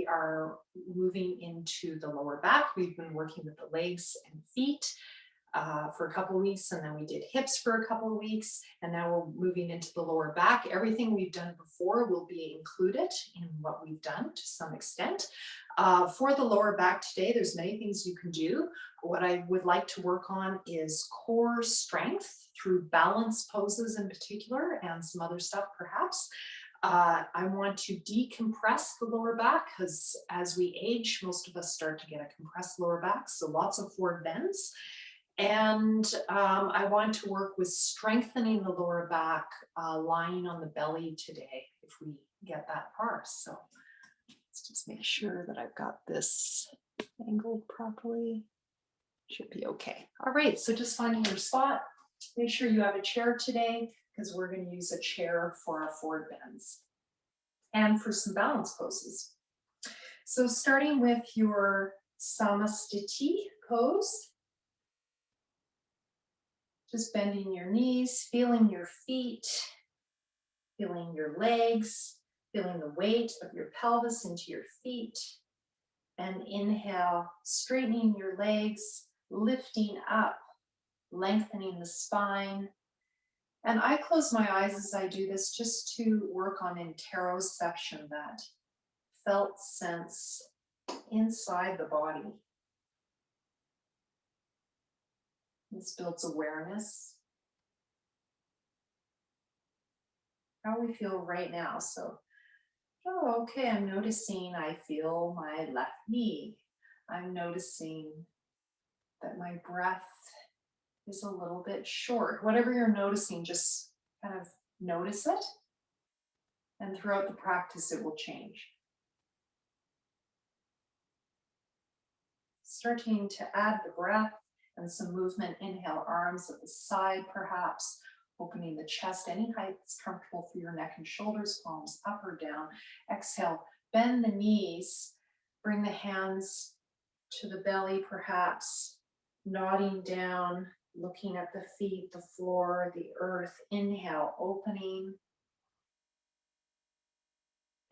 We are moving into the lower back. We've been working with the legs and feet for a couple of weeks, and then we did hips for a couple of weeks, and now we're moving into the lower back. Everything we've done before will be included in what we've done to some extent. For the lower back today, there's many things you can do. What I would like to work on is core strength through balance poses in particular, and some other stuff perhaps. I want to decompress the lower back because as we age, most of us start to get a compressed lower back, so lots of forward bends. And I want to work with strengthening the lower back, lying on the belly today, if we get that far. So let's just make sure that I've got this angled properly. Should be okay. All right, so just finding your spot. Make sure you have a chair today, because we're going to use a chair for our forward bends and for some balance poses. So starting with your samastiti pose, just bending your knees, feeling your feet, feeling your legs, feeling the weight of your pelvis into your feet. And inhale, straightening your legs, lifting up, lengthening the spine. And I close my eyes as I do this just to work on interoception, that felt sense inside the body. This builds awareness. How we feel right now. So, oh, okay, I'm noticing I feel my left knee. I'm noticing that my breath is a little bit short. Whatever you're noticing, just kind of notice it. And throughout the practice, it will change. Starting to add the breath and some movement. Inhale, arms at the side perhaps, opening the chest any height that's comfortable for your neck and shoulders, palms up or down. Exhale, bend the knees, bring the hands to the belly perhaps, nodding down, looking at the feet, the floor, the earth. Inhale, opening.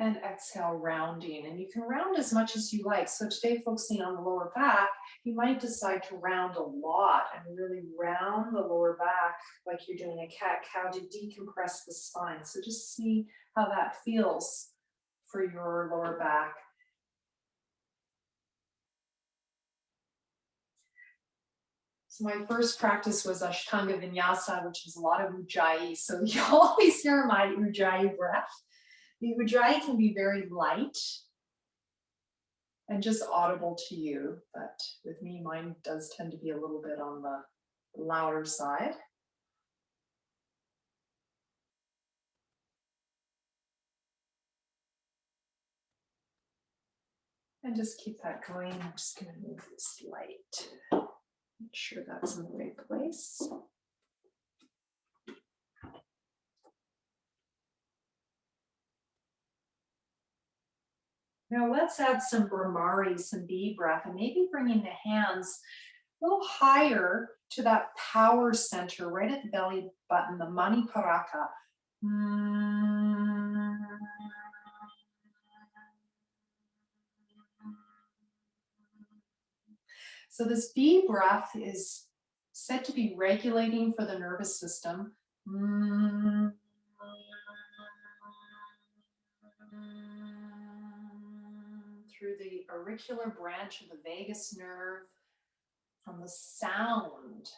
And exhale, rounding. And you can round as much as you like. So today, focusing on the lower back, you might decide to round a lot and really round the lower back like you're doing a cat-cow to decompress the spine. So just see how that feels for your lower back. So my first practice was Ashtanga Vinyasa, which is a lot of Ujjayi. So you always hear my Ujjayi breath. The Ujjayi can be very light and just audible to you, but with me, mine does tend to be a little bit on the louder side. And just keep that going. I'm just going to move this light. Make sure that's in the right place. Now let's add some Brahmari, some bee breath, and maybe bringing the hands a little higher to that power center, right at the belly button, the Maniparaka. So this bee breath is said to be regulating for the nervous system. Through the auricular branch of the vagus nerve, from the sound.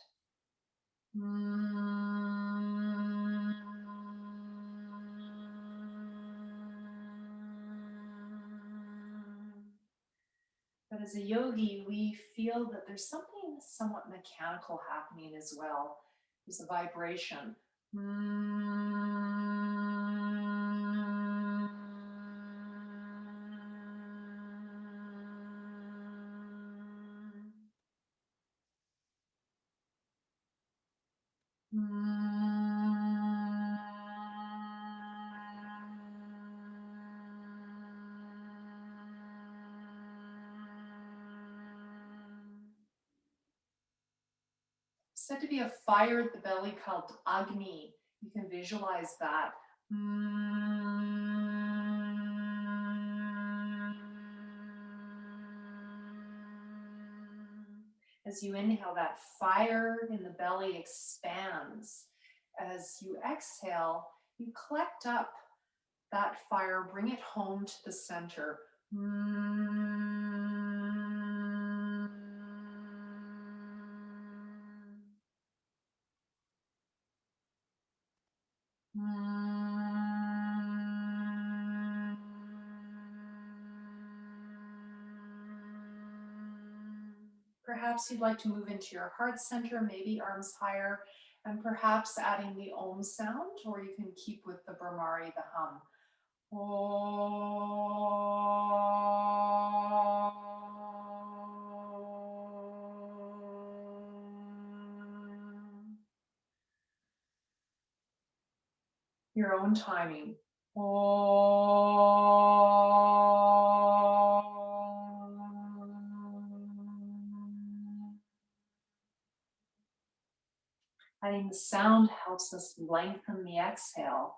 But as a yogi, we feel that there's something somewhat mechanical happening as well. There's a vibration. Said to be a fire at the belly called Agni. You can visualize that. As you inhale, that fire in the belly expands. As you exhale, you collect up that fire, bring it home to the center. Perhaps you'd like to move into your heart center, maybe arms higher, and perhaps adding the Om sound, or you can keep with the Brahmari, the hum. Your own timing. Adding the sound helps us lengthen the exhale.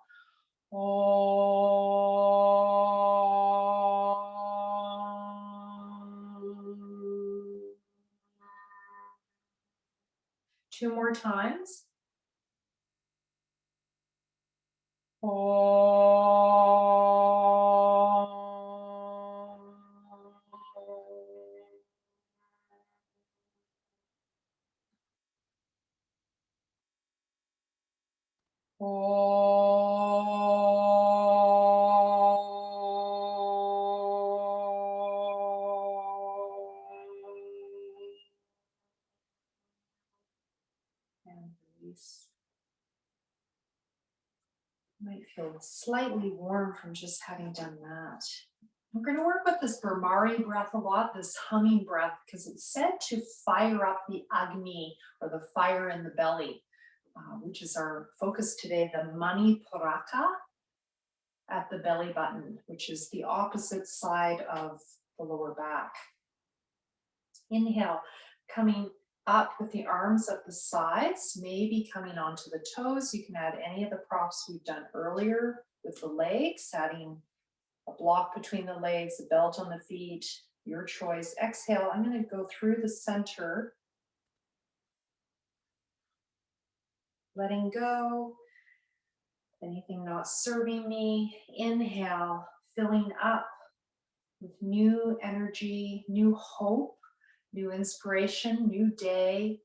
Two more times. And release. You might feel slightly warm from just having done that. We're going to work with this Brahmari breath a lot, this humming breath, because it's said to fire up the Agni, or the fire in the belly, which is our focus today, the Manipuraka at the belly button, which is the opposite side of the lower back. Inhale, coming up with the arms at the sides, maybe coming onto the toes. You can add any of the props we've done earlier with the legs, adding a block between the legs, a belt on the feet, your choice. Exhale, I'm going to go through the center, letting go, anything not serving me. Inhale, filling up with new energy, new hope, new inspiration, new day.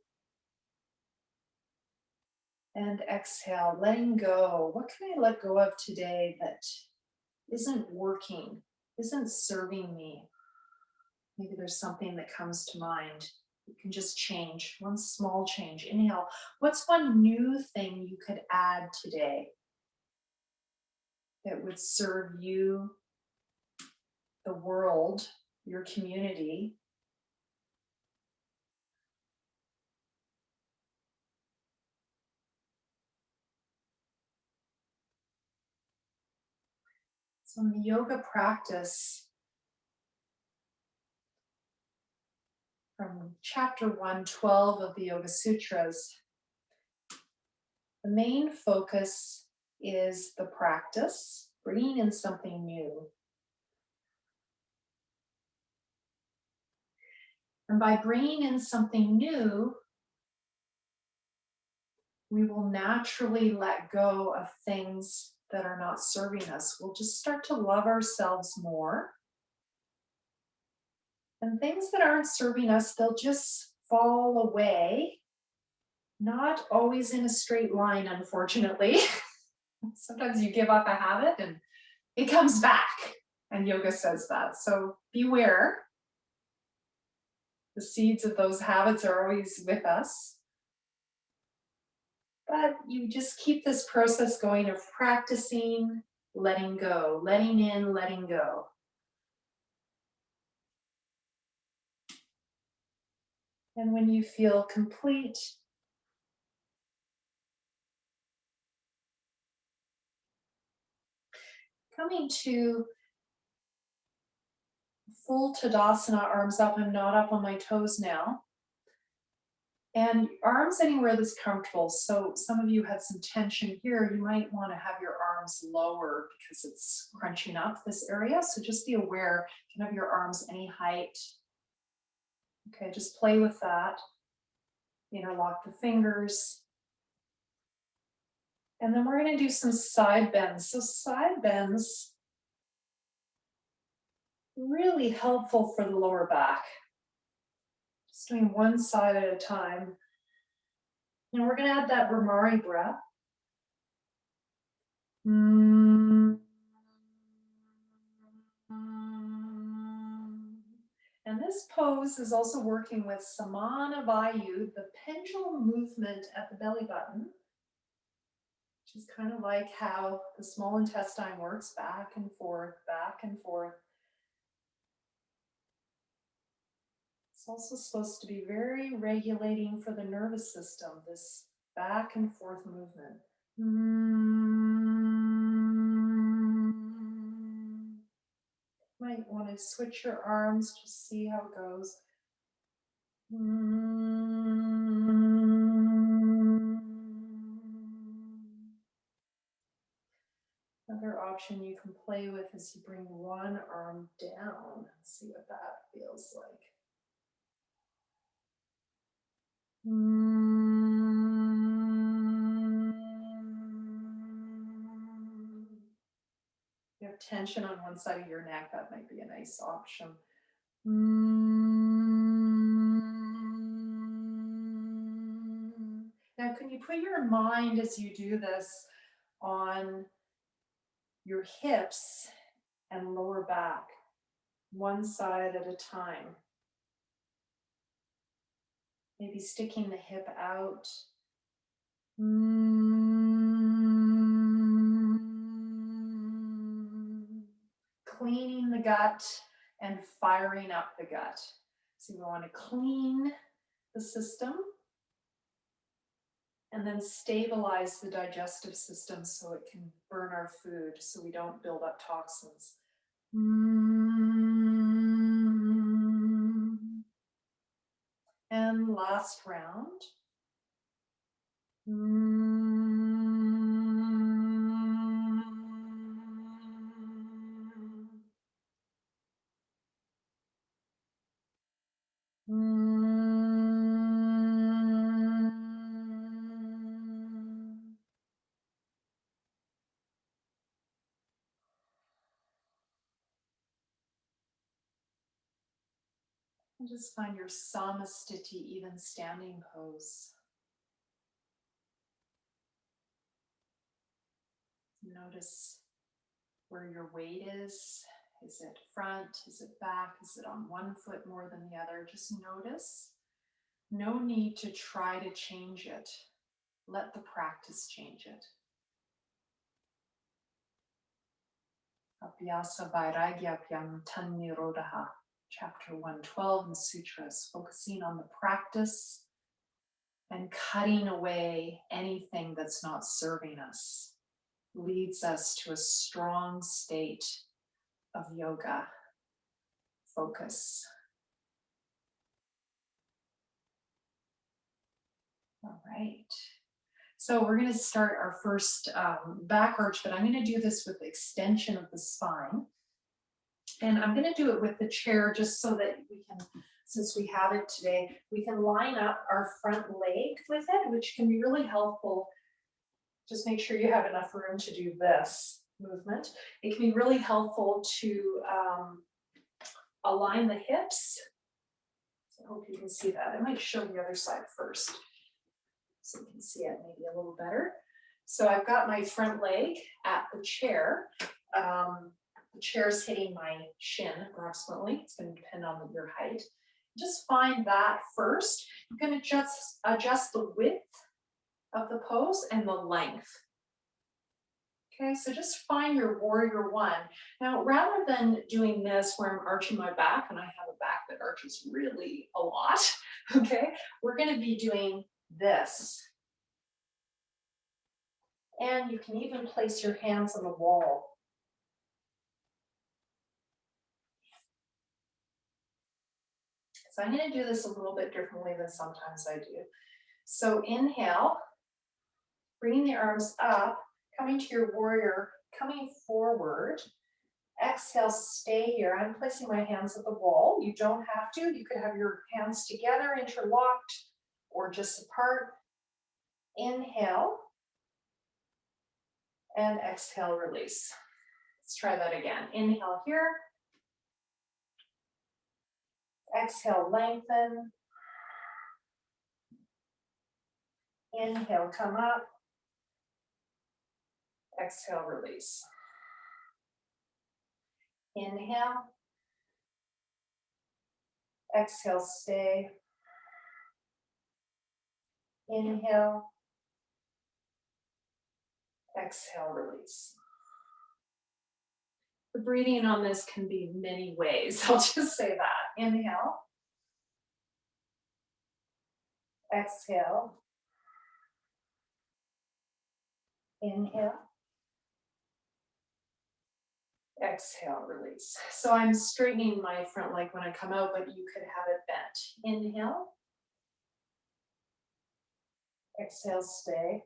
And exhale, letting go. What can I let go of today that isn't working, isn't serving me? Maybe there's something that comes to mind. You can just change, one small change. Inhale. What's one new thing you could add today that would serve you, the world, your community? So in the yoga practice, from chapter I-12 of the Yoga Sutras, the main focus is the practice, bringing in something new. And by bringing in something new, we will naturally let go of things that are not serving us. We'll just start to love ourselves more. And things that aren't serving us, they'll just fall away. Not always in a straight line, unfortunately. Sometimes you give up a habit and it comes back. And yoga says that. So beware. The seeds of those habits are always with us. But you just keep this process going of practicing, letting go, letting in, letting go. And when you feel complete, coming to full Tadasana, arms up. I'm not up on my toes now. And arms anywhere that's comfortable. So some of you had some tension here. You might want to have your arms lower because it's crunching up this area. So just be aware. You can have your arms any height. Okay, just play with that. Interlock the fingers. And then we're going to do some side bends. So side bends, really helpful for the lower back. Just doing one side at a time. And we're going to add that Bhramari breath. And this pose is also working with Samana Vayu, the pendulum movement at the belly button, which is kind of like how the small intestine works, back and forth, back and forth. It's also supposed to be very regulating for the nervous system, this back and forth movement. Might want to switch your arms to see how it goes. Another option you can play with is you bring one arm down and see what that feels like. If you have tension on one side of your neck, that might be a nice option. Now, can you put your mind as you do this on your hips and lower back, one side at a time? Maybe sticking the hip out. Cleaning the gut and firing up the gut. So we want to clean the system and then stabilize the digestive system so it can burn our food, so we don't build up toxins. And last round. And just find your samastiti, even standing pose. Notice where your weight is. Is it front? Is it back? Is it on one foot more than the other? Just notice. No need to try to change it. Let the practice change it. Abhyāsa vairāgyābhyāṃ nirodhaḥ, Chapter I-12 in Sutra-s, focusing on the practice and cutting away anything that's not serving us, leads us to a strong state of yoga focus. All right. So we're going to start our first back arch, but I'm going to do this with the extension of the spine. And I'm going to do it with the chair just so that we can, since we have it today, we can line up our front leg with it, which can be really helpful. Just make sure you have enough room to do this movement. It can be really helpful to align the hips. So I hope you can see that. I might show the other side first so you can see it maybe a little better. So I've got my front leg at the chair. The chair's hitting my shin approximately. It's going to depend on your height. Just find that first. You're going to just adjust the width of the pose and the length. Okay, so just find your warrior one. Now, rather than doing this where I'm arching my back, and I have a back that arches really a lot, okay, we're going to be doing this. And you can even place your hands on the wall. So I'm going to do this a little bit differently than sometimes I do. So inhale, bringing the arms up, coming to your warrior, coming forward. Exhale, stay here. I'm placing my hands at the wall. You don't have to. You could have your hands together, interlocked, or just apart. Inhale and exhale, release. Let's try that again. Inhale here. Exhale, lengthen. Inhale, come up. Exhale, release. Inhale. Exhale, stay. Inhale. Exhale, release. The breathing on this can be many ways. I'll just say that. Inhale. Exhale. Inhale. Exhale, release. So I'm straightening my front leg when I come out, but you could have it bent. Inhale. Exhale, stay.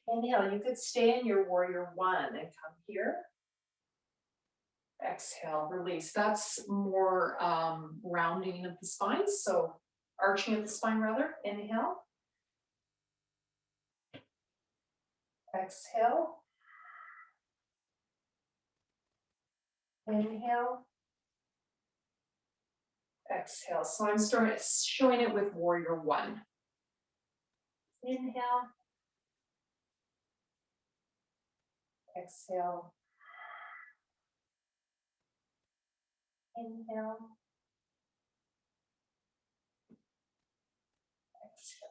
Inhale, you could stay in your warrior one and come here. Exhale, release. That's more rounding of the spine, so arching of the spine rather. Inhale. Exhale. Inhale. Exhale. So I'm showing it with warrior one. Inhale. Exhale. Inhale. Exhale.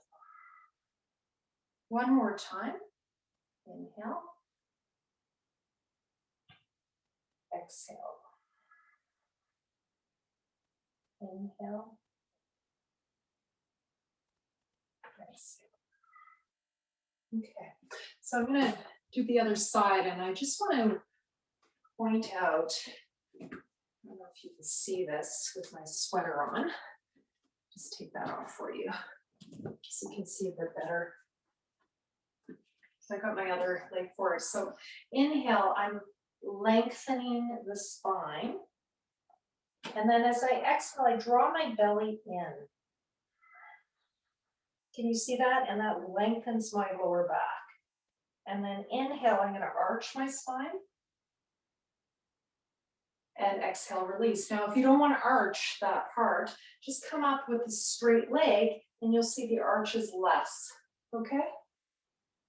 One more time. Inhale. Exhale. Inhale. Exhale. Okay, so I'm going to do the other side, and I just want to point out, I don't know if you can see this with my sweater on. Just take that off for you, so you can see a bit better. So I got my other leg forward. So inhale, I'm lengthening the spine. And then as I exhale, I draw my belly in. Can you see that? And that lengthens my lower back. And then inhale, I'm going to arch my spine. And exhale, release. Now, if you don't want to arch that part, just come up with a straight leg and you'll see the arch is less. Okay?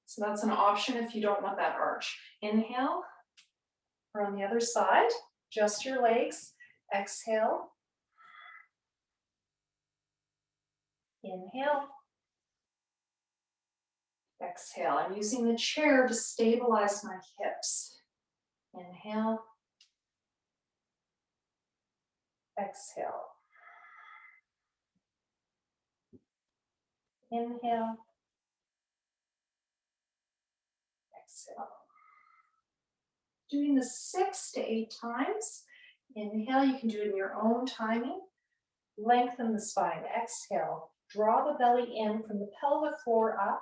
So that's an option if you don't want that arch. Inhale. Or on the other side, just your legs. Exhale. Inhale. Exhale. I'm using the chair to stabilize my hips. Inhale. Exhale. Inhale. Exhale. Doing this 6 to 8 times. Inhale, you can do it in your own timing. Lengthen the spine. Exhale. Draw the belly in from the pelvic floor up.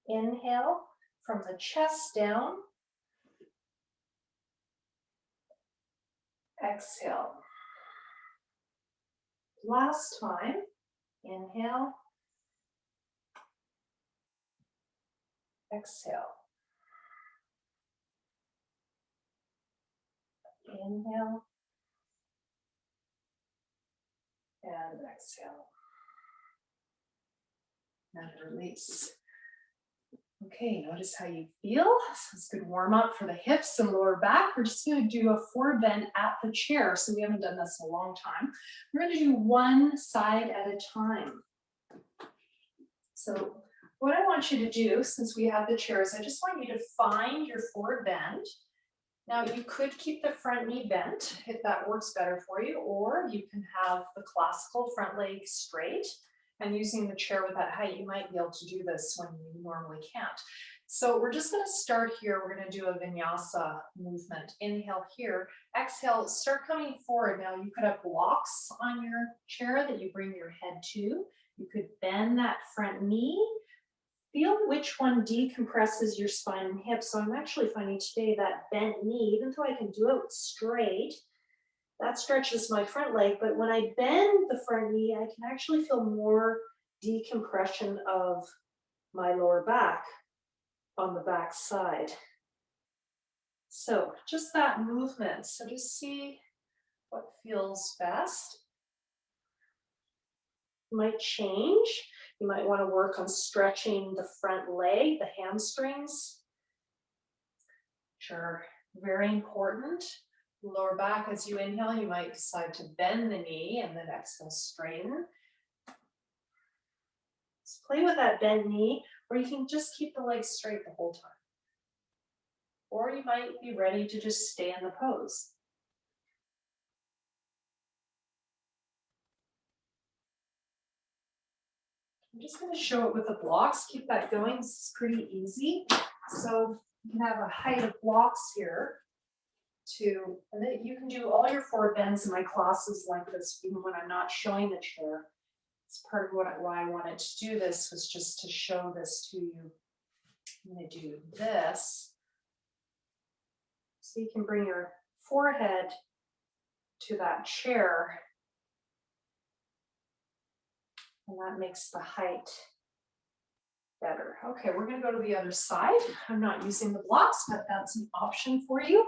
Inhale from the chest down. Exhale. Last time. Inhale. Exhale. Inhale. And exhale. And release. Okay, notice how you feel. So it's a good warm up for the hips and lower back. We're just going to do a forward bend at the chair. So we haven't done this in a long time. We're going to do one side at a time. So what I want you to do, since we have the chairs, I just want you to find your forward bend. Now you could keep the front knee bent if that works better for you, or you can have the classical front leg straight. And using the chair with that height, you might be able to do this when you normally can't. So we're just going to start here. We're going to do a vinyasa movement. Inhale here. Exhale, start coming forward. Now you could have blocks on your chair that you bring your head to. You could bend that front knee. Feel which one decompresses your spine and hips. So I'm actually finding today that bent knee, even though I can do it straight, That stretches my front leg, but when I bend the front knee, I can actually feel more decompression of my lower back on the back side. So just that movement. So just see what feels best. Might change. You might want to work on stretching the front leg, the hamstrings. Sure, very important. Lower back, as you inhale, you might decide to bend the knee and then exhale, straighten. So play with that bent knee, or you can just keep the legs straight the whole time. Or you might be ready to just stay in the pose. I'm just going to show it with the blocks. Keep that going. This is pretty easy. So you can have a height of blocks here. And then you can do all your forward bends in my classes like this, even when I'm not showing the chair. It's part of why I wanted to do this, was just to show this to you. I'm going to do this. So you can bring your forehead to that chair. And that makes the height better. Okay, we're going to go to the other side. I'm not using the blocks, but that's an option for you.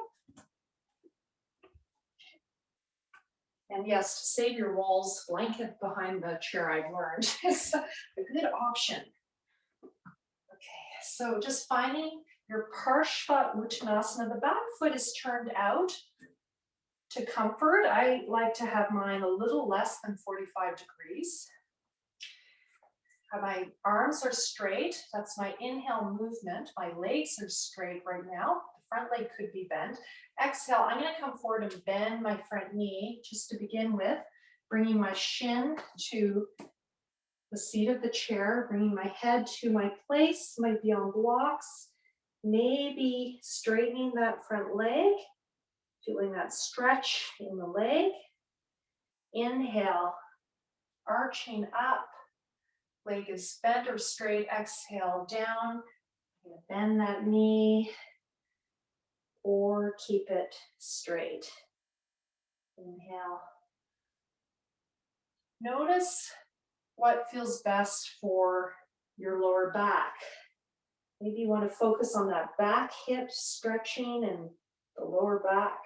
And yes, to save your walls, blanket behind the chair, I've learned, is a good option. Okay, so just finding your Parshva Uttanasana. The back foot is turned out to comfort. I like to have mine a little less than 45 degrees. My arms are straight. That's my inhale movement. My legs are straight right now. The front leg could be bent. Exhale, I'm going to come forward and bend my front knee just to begin with, bringing my shin to the seat of the chair, bringing my head to my place, might be on blocks, maybe straightening that front leg, feeling that stretch in the leg. Inhale, arching up. Leg is bent or straight. Exhale, down. Bend that knee or keep it straight. Inhale. Notice what feels best for your lower back. Maybe you want to focus on that back hip stretching and the lower back.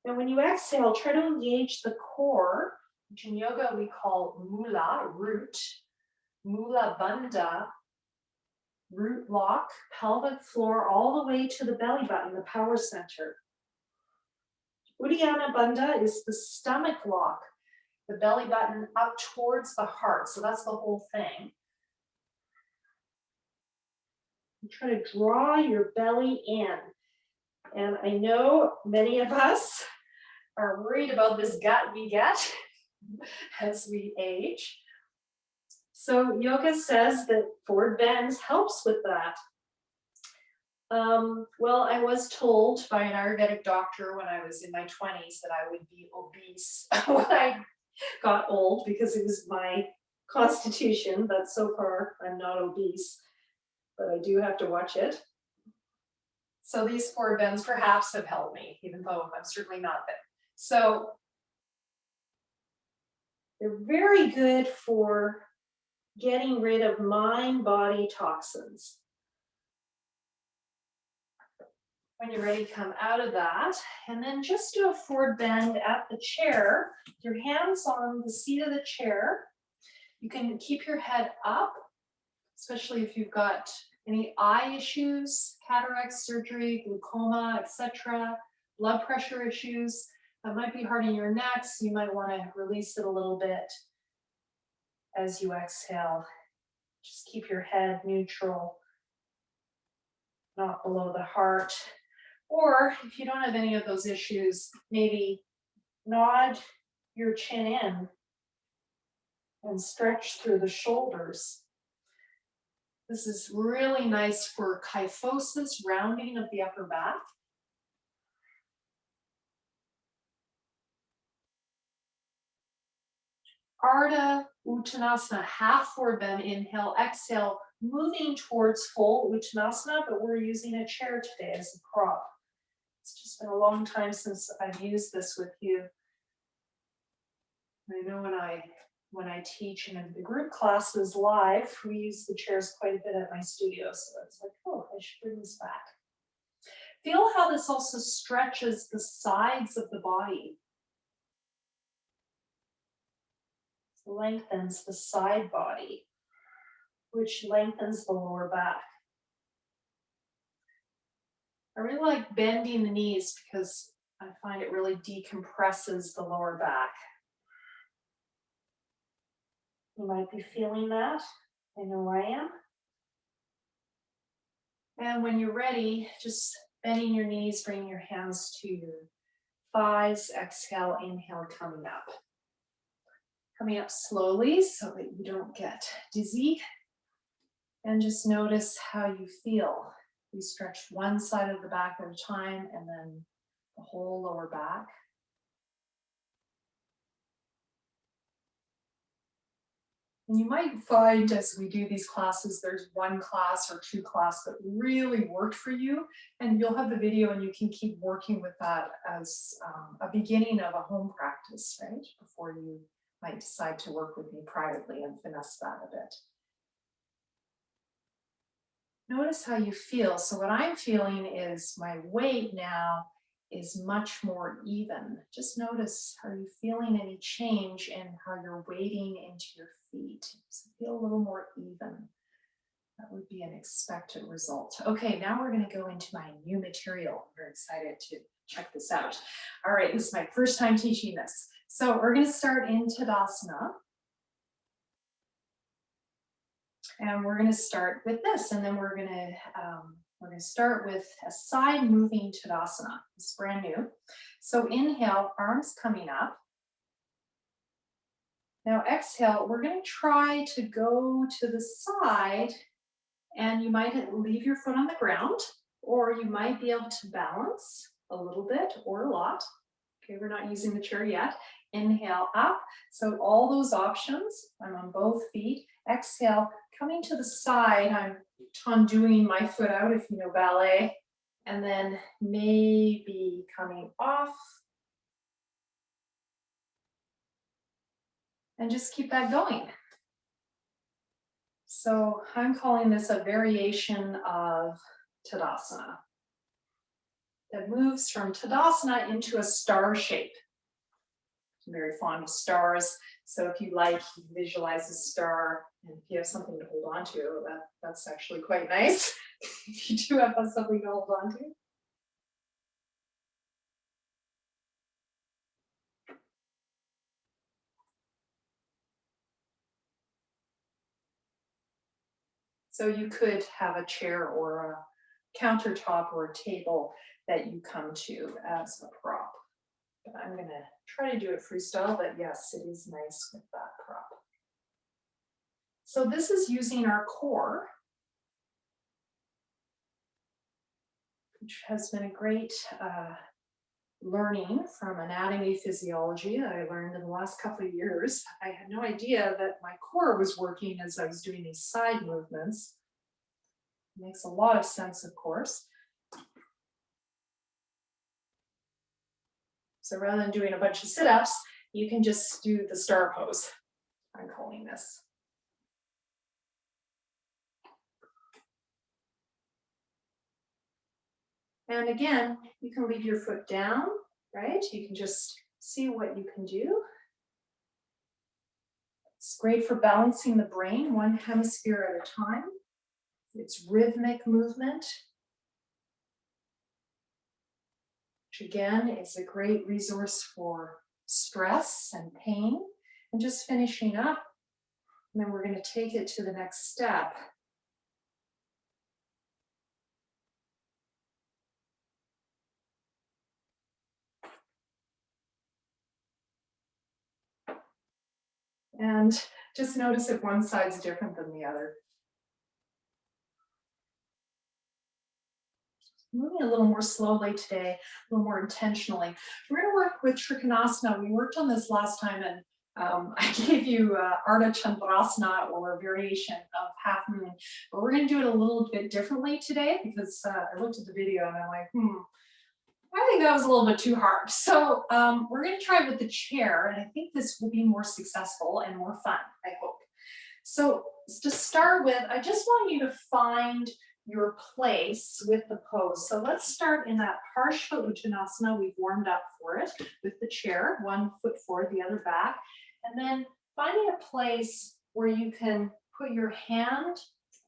And when you exhale, try to engage the core, which in yoga we call mula, root, mula bandha, root lock, pelvic floor, all the way to the belly button, the power center. Uddiyana bandha is the stomach lock, the belly button up towards the heart. So that's the whole thing. You try to draw your belly in. And I know many of us are worried about this gut we get as we age. So yoga says that forward bends helps with that. Well, I was told by an Ayurvedic doctor when I was in my 20s that I would be obese when I got old because it was my constitution, but so far I'm not obese, but I do have to watch it. So these forward bends perhaps have helped me, even though I'm certainly not fit. So they're very good for getting rid of mind-body toxins. When you're ready, come out of that, and then just do a forward bend at the chair. Your hands on the seat of the chair. You can keep your head up, especially if you've got any eye issues, cataract surgery, glaucoma, etc., blood pressure issues. That might be hard in your neck, so you might want to release it a little bit as you exhale. Just keep your head neutral, not below the heart. Or if you don't have any of those issues, maybe nod your chin in and stretch through the shoulders. This is really nice for kyphosis, rounding of the upper back. Ardha Uttanasana, half forward bend, inhale, exhale, moving towards full Uttanasana, but we're using a chair today as a prop. It's just been a long time since I've used this with you. I know when I teach in the group classes live, we use the chairs quite a bit at my studio. So I was like, oh, I should bring this back. Feel how this also stretches the sides of the body. Lengthens the side body, which lengthens the lower back. I really like bending the knees because I find it really decompresses the lower back. You might be feeling that. I know I am. And when you're ready, just bending your knees, bringing your hands to your thighs. Exhale, inhale, coming up. Coming up slowly so that you don't get dizzy. And just notice how you feel. We stretch one side of the back at a time and then the whole lower back. And you might find as we do these classes, there's one class or two classes that really worked for you, and you'll have the video and you can keep working with that as a beginning of a home practice, right? Before you might decide to work with me privately and finesse that a bit. Notice how you feel. So what I'm feeling is my weight now is much more even. Just notice, are you feeling any change in how you're weighting into your feet? So feel a little more even. That would be an expected result. Okay, now we're going to go into my new material. I'm very excited to check this out. All right, this is my first time teaching this. So we're going to start in Tadasana. And we're going to start with this, and then we're going to start with a side moving Tadasana. It's brand new. So inhale, arms coming up. Now exhale, we're going to try to go to the side, and you might leave your foot on the ground, or you might be able to balance a little bit or a lot. Okay, we're not using the chair yet. Inhale up. So all those options. I'm on both feet. Exhale, coming to the side. I'm undoing my foot out if you know ballet. And then maybe coming off. And just keep that going. So I'm calling this a variation of Tadasana that moves from Tadasana into a star shape. I'm very fond of stars. So if you like, you visualize a star, and if you have something to hold on to, that's actually quite nice. If you do have something to hold on to. So you could have a chair or a countertop or a table that you come to as a prop. But I'm going to try to do it freestyle, but yes, it is nice with that prop. So this is using our core, which has been a great learning from anatomy physiology that I learned in the last couple of years. I had no idea that my core was working as I was doing these side movements. It makes a lot of sense, of course. So rather than doing a bunch of sit-ups, you can just do the star pose, I'm calling this. And again, you can leave your foot down, right? You can just see what you can do. It's great for balancing the brain, one hemisphere at a time. It's rhythmic movement, which again is a great resource for stress and pain. And just finishing up, and then we're going to take it to the next step. And just notice if one side's different than the other. Moving a little more slowly today, a little more intentionally. We're going to work with Trikonasana. We worked on this last time, and I gave you Ardha Chandrasana, or a variation of half But we're going to do it a little bit differently today because I looked at the video and I'm like, I think that was a little bit too hard. So we're going to try it with the chair, and I think this will be more successful and more fun, I hope. So to start with, I just want you to find your place with the pose. So let's start in that Parshva Uttanasana. We've warmed up for it with the chair, one foot forward, the other back. And then finding a place where you can put your hand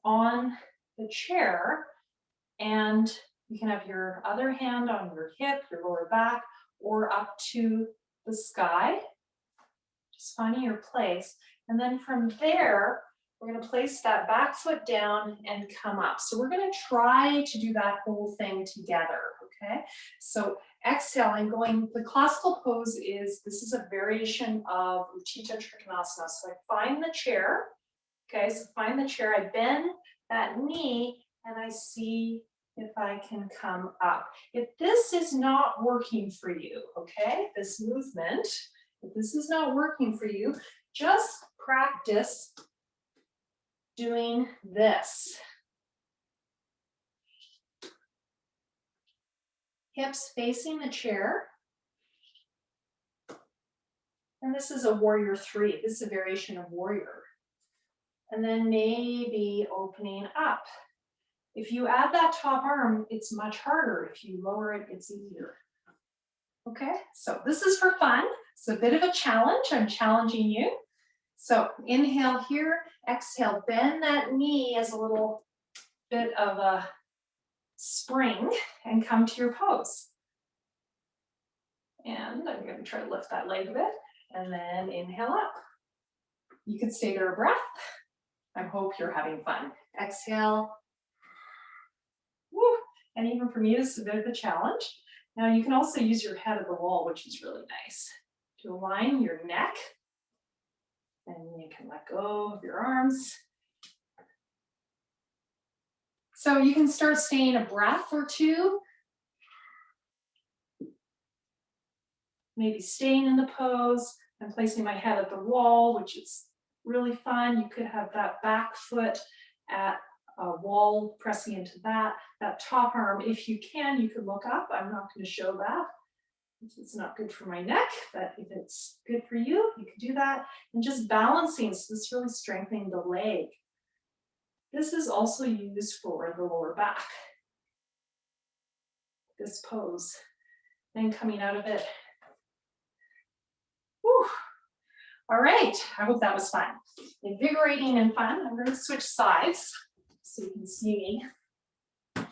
on the chair, and you can have your other hand on your hip, your lower back, or up to the sky. Just finding your place. And then from there, we're going to place that back foot down and come up. So we're going to try to do that whole thing together, okay? So exhale, I'm going, the classical pose is, this is a variation of Utthita Trikonasana. So I find the chair, okay? So find the chair, I bend that knee, and I see if I can come up. If this is not working for you, okay, this movement, if this is not working for you, just practice doing this. Hips facing the chair. And this is a warrior 3. This is a variation of warrior. And then maybe opening up. If you add that top arm, it's much harder. If you lower it, it's easier. Okay, so this is for fun. It's a bit of a challenge. I'm challenging you. So inhale here, exhale, bend that knee as a little bit of a spring and come to your pose. And I'm going to try to lift that leg a bit and then inhale up. You can stay there a breath. I hope you're having fun. Exhale. Woo. And even for me, this is a bit of a challenge. Now you can also use your head at the wall, which is really nice, to align your neck. And you can let go of your arms. So you can start staying a breath or two. Maybe staying in the pose and placing my head at the wall, which is really fun. You could have that back foot at a wall, pressing into that top arm. If you can, you could look up. I'm not going to show that. It's not good for my neck, but if it's good for you, you can do that. And just balancing, so this really strengthening the leg. This is also used for the lower back. This pose. Then coming out of it. Whew. All right, I hope that was fun. Invigorating and fun. I'm going to switch sides so you can see me.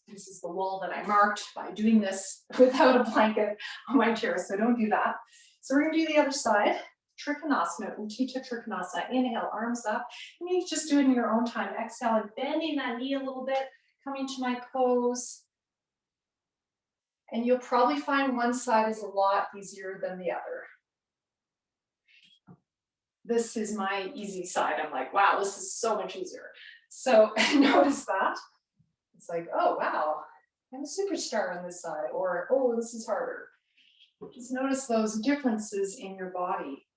This is the wall that I marked by doing this without a blanket on my chair, so don't do that. So we're going to do the other side. Trikonasana, Utthita Trikonasana. Inhale, arms up. And you just do it in your own time. Exhale, and bending that knee a little bit, coming to my pose. And you'll probably find one side is a lot easier than the other. This is my easy side. I'm like, wow, this is so much easier. So notice that. It's like, oh, wow, I'm a superstar on this side, or, oh, this is harder. Just notice those differences in your body.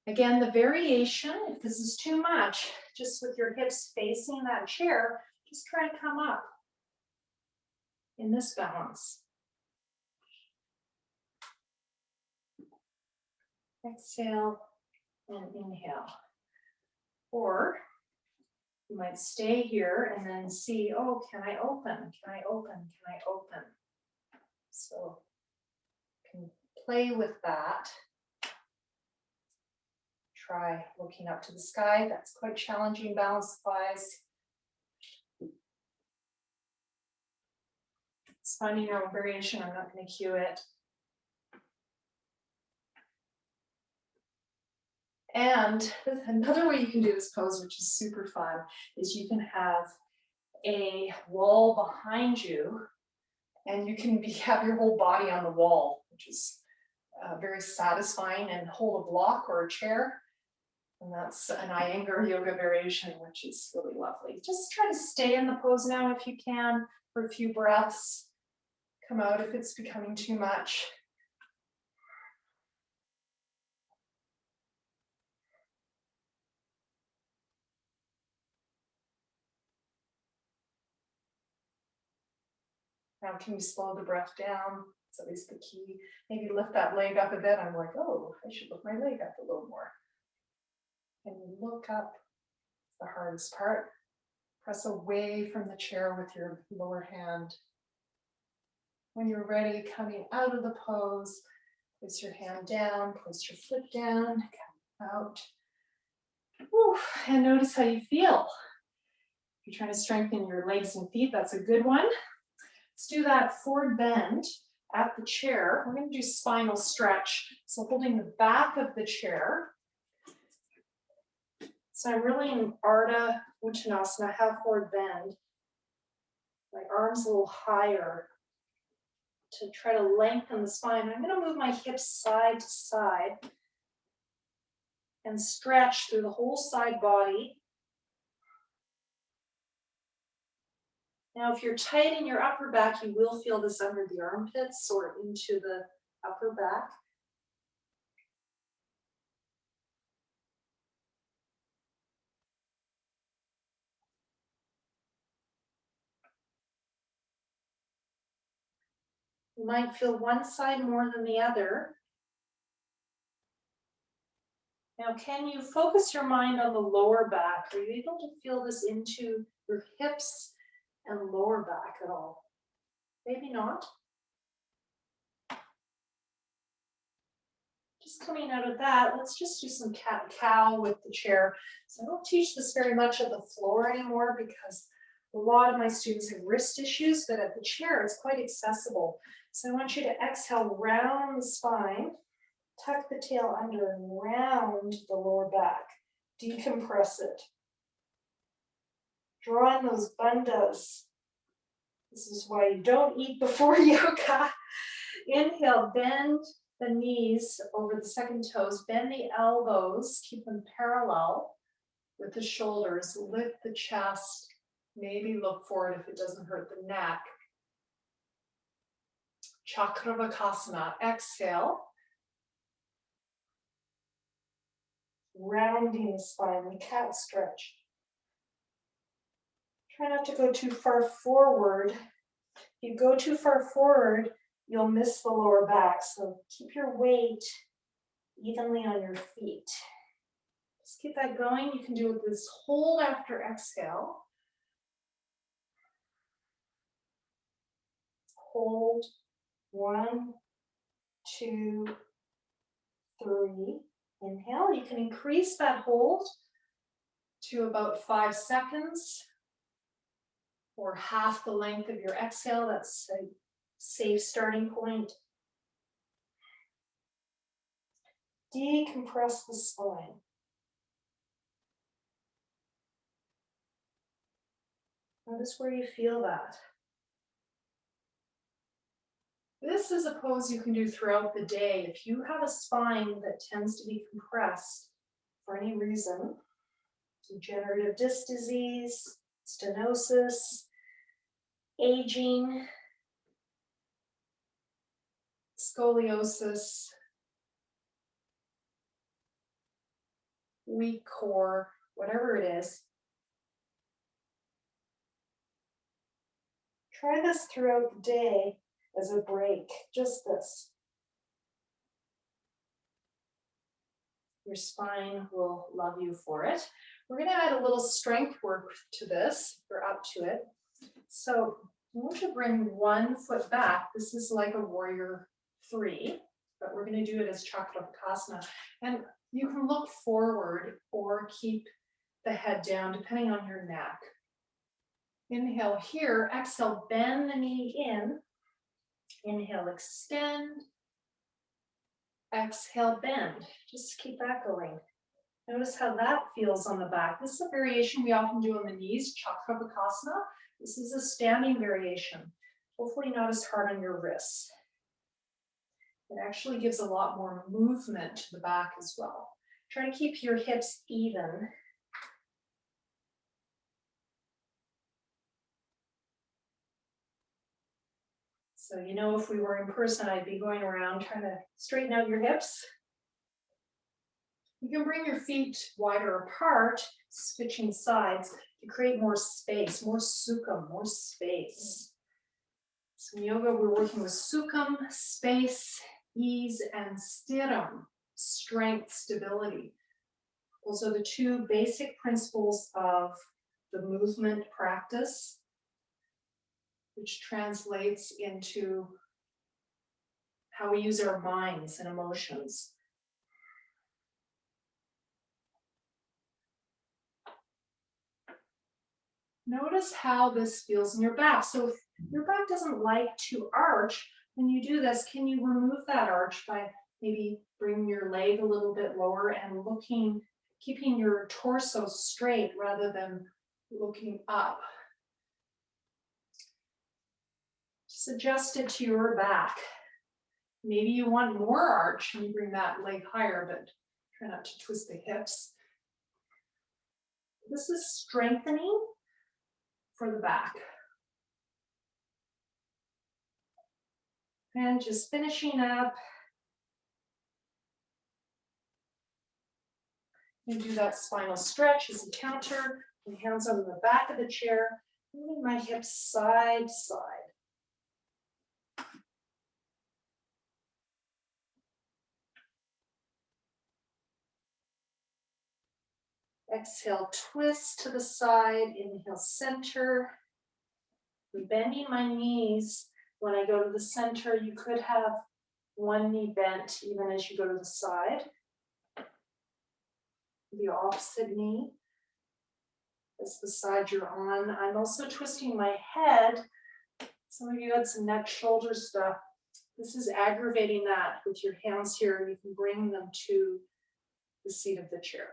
Again, the variation, if this is too much, just with your hips facing that chair, just try to come up in this balance. Exhale and inhale. Or you might stay here and then see, oh, can I open? Can I open? Can I open? So you can play with that. Try looking up to the sky. That's quite challenging balance-wise. It's finding your own variation. I'm not going to cue it. And another way you can do this pose, which is super fun, is you can have a wall behind you, and you can have your whole body on the wall, which is very satisfying, and hold a block or a chair. And that's an Iyengar yoga variation, which is really lovely. Just try to stay in the pose now if you can for a few breaths. Come out if it's becoming too much. Now can you slow the breath down? It's always the key. Maybe lift that leg up a bit. I'm like, oh, I should lift my leg up a little more. And you look up, it's the hardest part. Press away from the chair with your lower hand. When you're ready, coming out of the pose, place your hand down, place your foot down, come out. Whew, and notice how you feel. If you're trying to strengthen your legs and feet, that's a good one. Let's do that forward bend at the chair. We're going to do spinal stretch. So holding the back of the chair. So I'm really in Ardha Uttanasana, half forward bend. My arms a little higher to try to lengthen the spine. I'm going to move my hips side to side and stretch through the whole side body. Now, if you're tight in your upper back, you will feel this under the armpits or into the upper back. You might feel one side more than the other. Now, can you focus your mind on the lower back? Are you able to feel this into your hips and lower back at all? Maybe not. Just coming out of that, let's just do some cat-cow with the chair. So I don't teach this very much at the floor anymore because a lot of my students have wrist issues, but at the chair, it's quite accessible. So I want you to exhale, round the spine, tuck the tail under and round the lower back. Decompress it. Draw in those bandhas. This is why you don't eat before yoga. Inhale, bend the knees over the second toes, bend the elbows, keep them parallel with the shoulders, lift the chest, maybe look forward if it doesn't hurt the neck. Chakravakasana, exhale. Rounding the spine, the cat stretch. Try not to go too far forward. If you go too far forward, you'll miss the lower back. So keep your weight evenly on your feet. Just keep that going. You can do this hold after exhale. Hold. 1, 2, 3. Inhale. You can increase that hold to about 5 seconds or half the length of your exhale. That's a safe starting point. Decompress the spine. Notice where you feel that. This is a pose you can do throughout the day. If you have a spine that tends to be compressed for any reason, degenerative disc disease, stenosis, aging, scoliosis, weak core, whatever it is, try this throughout the day as a break, just this. Your spine will love you for it. We're going to add a little strength work to this. We're up to it. So I want to bring one foot back. This is like a warrior 3, but we're going to do it as Chakravakasana. And you can look forward or keep the head down, depending on your neck. Inhale here, exhale, bend the knee in. Inhale, extend. Exhale, bend. Just keep that going. Notice how that feels on the back. This is a variation we often do on the knees, Chakravakasana. This is a standing variation. Hopefully not as hard on your wrists. It actually gives a lot more movement to the back as well. Try to keep your hips even. So, you know, if we were in person, I'd be going around trying to straighten out your hips. You can bring your feet wider apart, switching sides to create more space, more sukha, more space. So in yoga, we're working with sukham, space, ease, and stiram, strength, stability. Those are the two basic principles of the movement practice, which translates into how we use our minds and emotions. Notice how this feels in your back. So if your back doesn't like to arch, when you do this, can you remove that arch by maybe bringing your leg a little bit lower and keeping your torso straight rather than looking up? Just adjust it to your back. Maybe you want more arch and you bring that leg higher, but try not to twist the hips. This is strengthening for the back. And just finishing up. You do that spinal stretch as a counter. My hands on the back of the chair, moving my hips side to side. Exhale, twist to the side, inhale, center. I'm bending my knees. When I go to the center, you could have one knee bent even as you go to the side. The opposite knee is the side you're on. I'm also twisting my head. Some of you had some neck shoulder stuff. This is aggravating that with your hands here. You can bring them to the seat of the chair.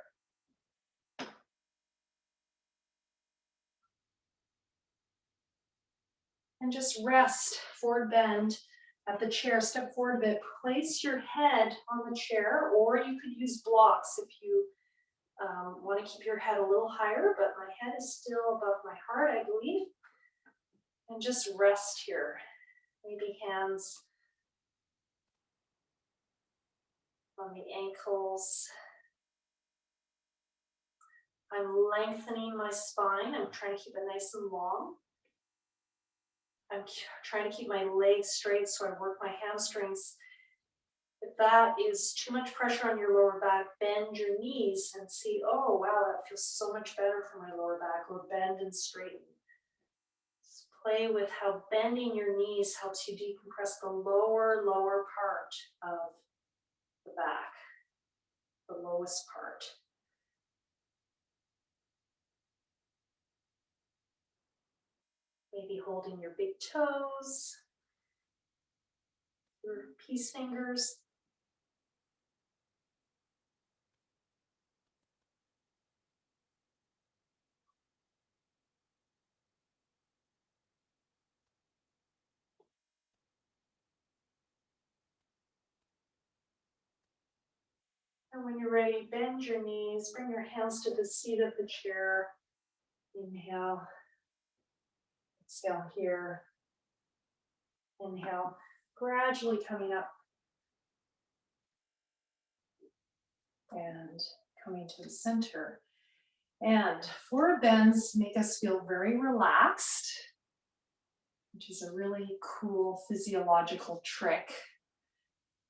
And just rest, forward bend at the chair. Step forward a bit. Place your head on the chair, or you could use blocks if you want to keep your head a little higher, but my head is still above my heart, I believe. And just rest here. Maybe hands on the ankles. I'm lengthening my spine. I'm trying to keep it nice and long. I'm trying to keep my legs straight so I work my hamstrings. If that is too much pressure on your lower back, bend your knees and see, oh, wow, that feels so much better for my lower back, or bend and straighten. Just play with how bending your knees helps you decompress the lower part of the back, the lowest part. Maybe holding your big toes, your peace fingers. And when you're ready, bend your knees, bring your hands to the seat of the chair. Inhale. Exhale here. Inhale. Gradually coming up and coming to the center. And forward bends make us feel very relaxed, which is a really cool physiological trick.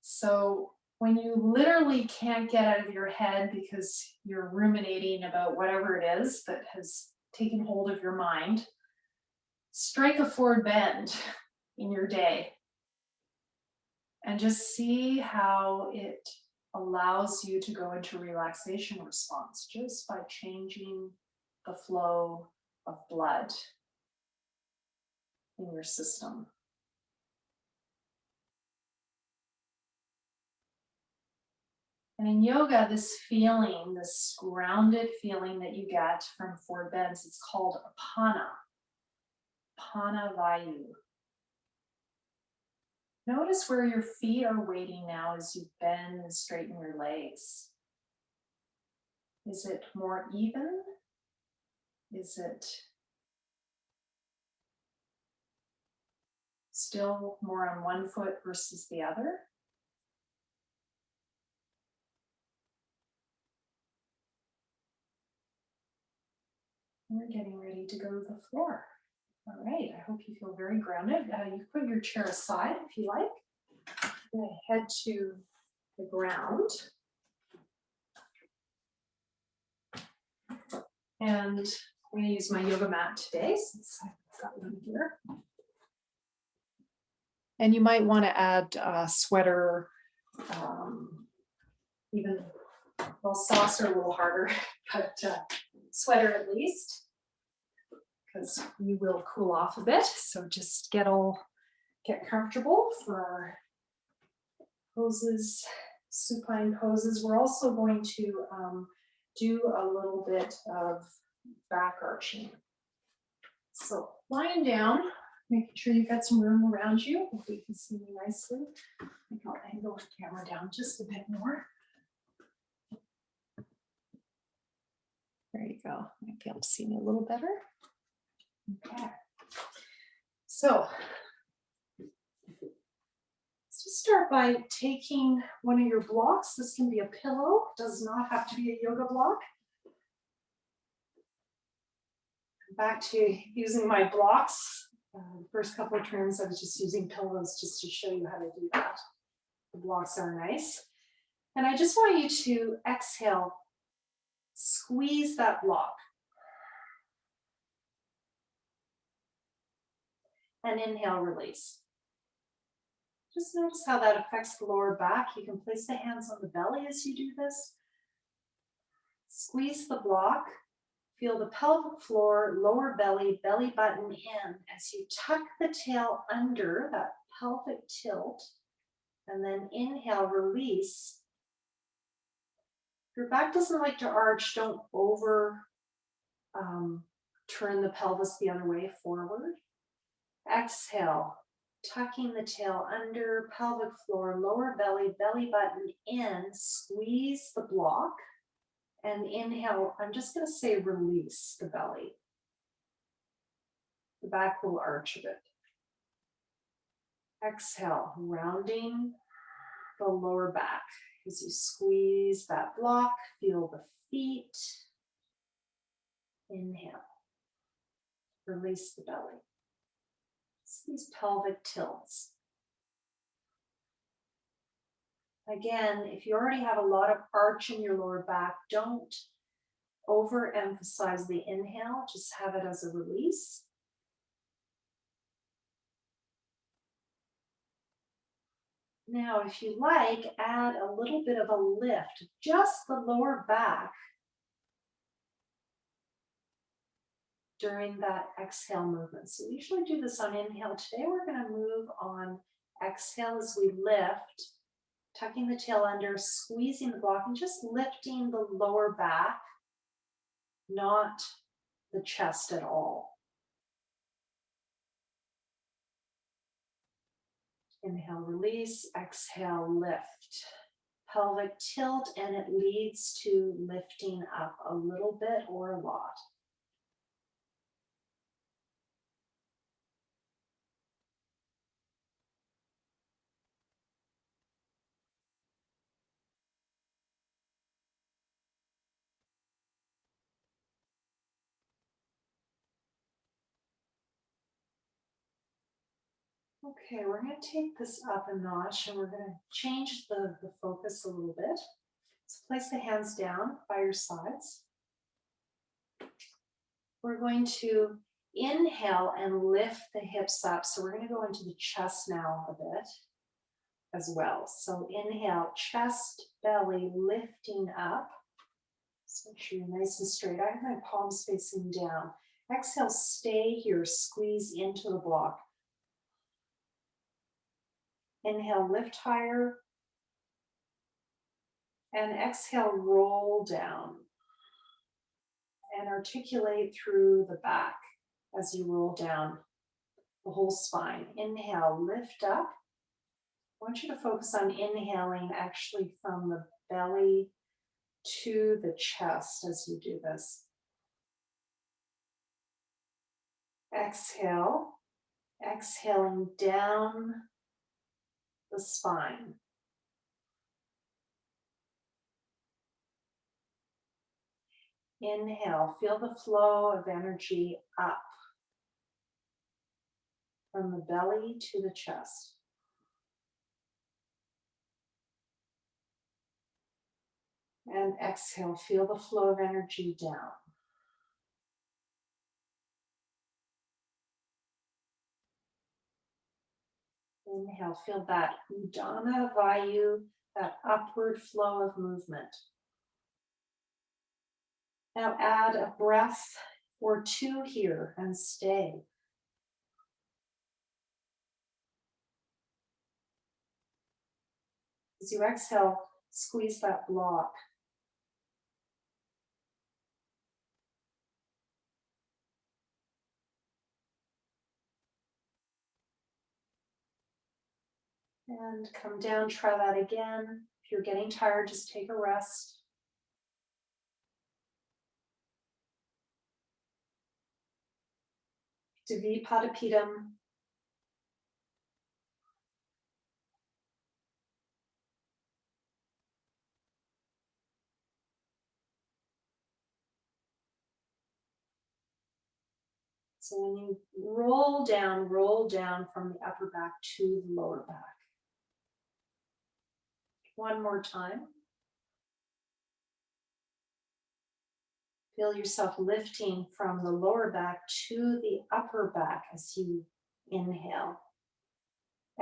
So when you literally can't get out of your head because you're ruminating about whatever it is that has taken hold of your mind, strike a forward bend in your day and just see how it allows you to go into relaxation response just by changing the flow of blood in your system. And in yoga, this feeling, this grounded feeling that you get from forward bends, it's called apana, vayu. Notice where your feet are weighting now as you bend and straighten your legs. Is it more even? Is it still more on one foot versus the other? We're getting ready to go to the floor. All right, I hope you feel very grounded. You can put your chair aside if you like. I'm going to head to the ground. And I'm going to use my yoga mat today since I've got one here. And you might want to add a sweater, even, well, socks are a little harder, but sweater at least, because you will cool off a bit. So just get comfortable for our poses, supine poses. We're also going to do a little bit of back arching. So lying down, making sure you've got some room around you. If you can see me nicely, I think I'll angle the camera down just a bit more. There you go. Might be able to see me a little better. Okay. So let's just start by taking one of your blocks. This can be a pillow, does not have to be a yoga block. Back to using my blocks. The first couple of turns I was just using pillows just to show you how to do that. The blocks are nice. And I just want you to exhale, squeeze that block. And inhale, release. Just notice how that affects the lower back. You can place the hands on the belly as you do this. Squeeze the block. Feel the pelvic floor, lower belly, belly button in as you tuck the tail under that pelvic tilt. And then inhale, release. If your back doesn't like to arch, don't turn the pelvis the other way forward. Exhale, tucking the tail under, pelvic floor, lower belly, belly button in, squeeze the block. And inhale, I'm just going to say release the belly. The back will arch a bit. Exhale, rounding the lower back as you squeeze that block, feel the feet. Inhale, release the belly. It's these pelvic tilts. Again, if you already have a lot of arch in your lower back, don't overemphasize the inhale, just have it as a release. Now, if you like, add a little bit of a lift, just the lower back during that exhale movement. So we usually do this on inhale. Today we're going to move on exhale as we lift, tucking the tail under, squeezing the block, and just lifting the lower back, not the chest at all. Inhale, release, exhale, lift. Pelvic tilt, and it leads to lifting up a little bit or a lot. Okay, we're going to take this up a notch and we're going to change the focus a little bit. So place the hands down by your sides. We're going to inhale and lift the hips up. So we're going to go into the chest now a bit as well. So inhale, chest, belly, lifting up. So make sure you're nice and straight. I have my palms facing down. Exhale, stay here, squeeze into the block. Inhale, lift higher. And exhale, roll down. And articulate through the back as you roll down the whole spine. Inhale, lift up. I want you to focus on inhaling actually from the belly to the chest as you do this. Exhale, exhaling down the spine. Inhale, feel the flow of energy up. from the belly to the chest. And exhale, feel the flow of energy down. Inhale, feel that Udana Vayu, that upward flow of movement. Now add a breath or two here and stay. As you exhale, squeeze that block. And come down, try that again. If you're getting tired, just take a rest. Dvipadipidam. So when you roll down from the upper back to the lower back. One more time. Feel yourself lifting from the lower back to the upper back as you inhale.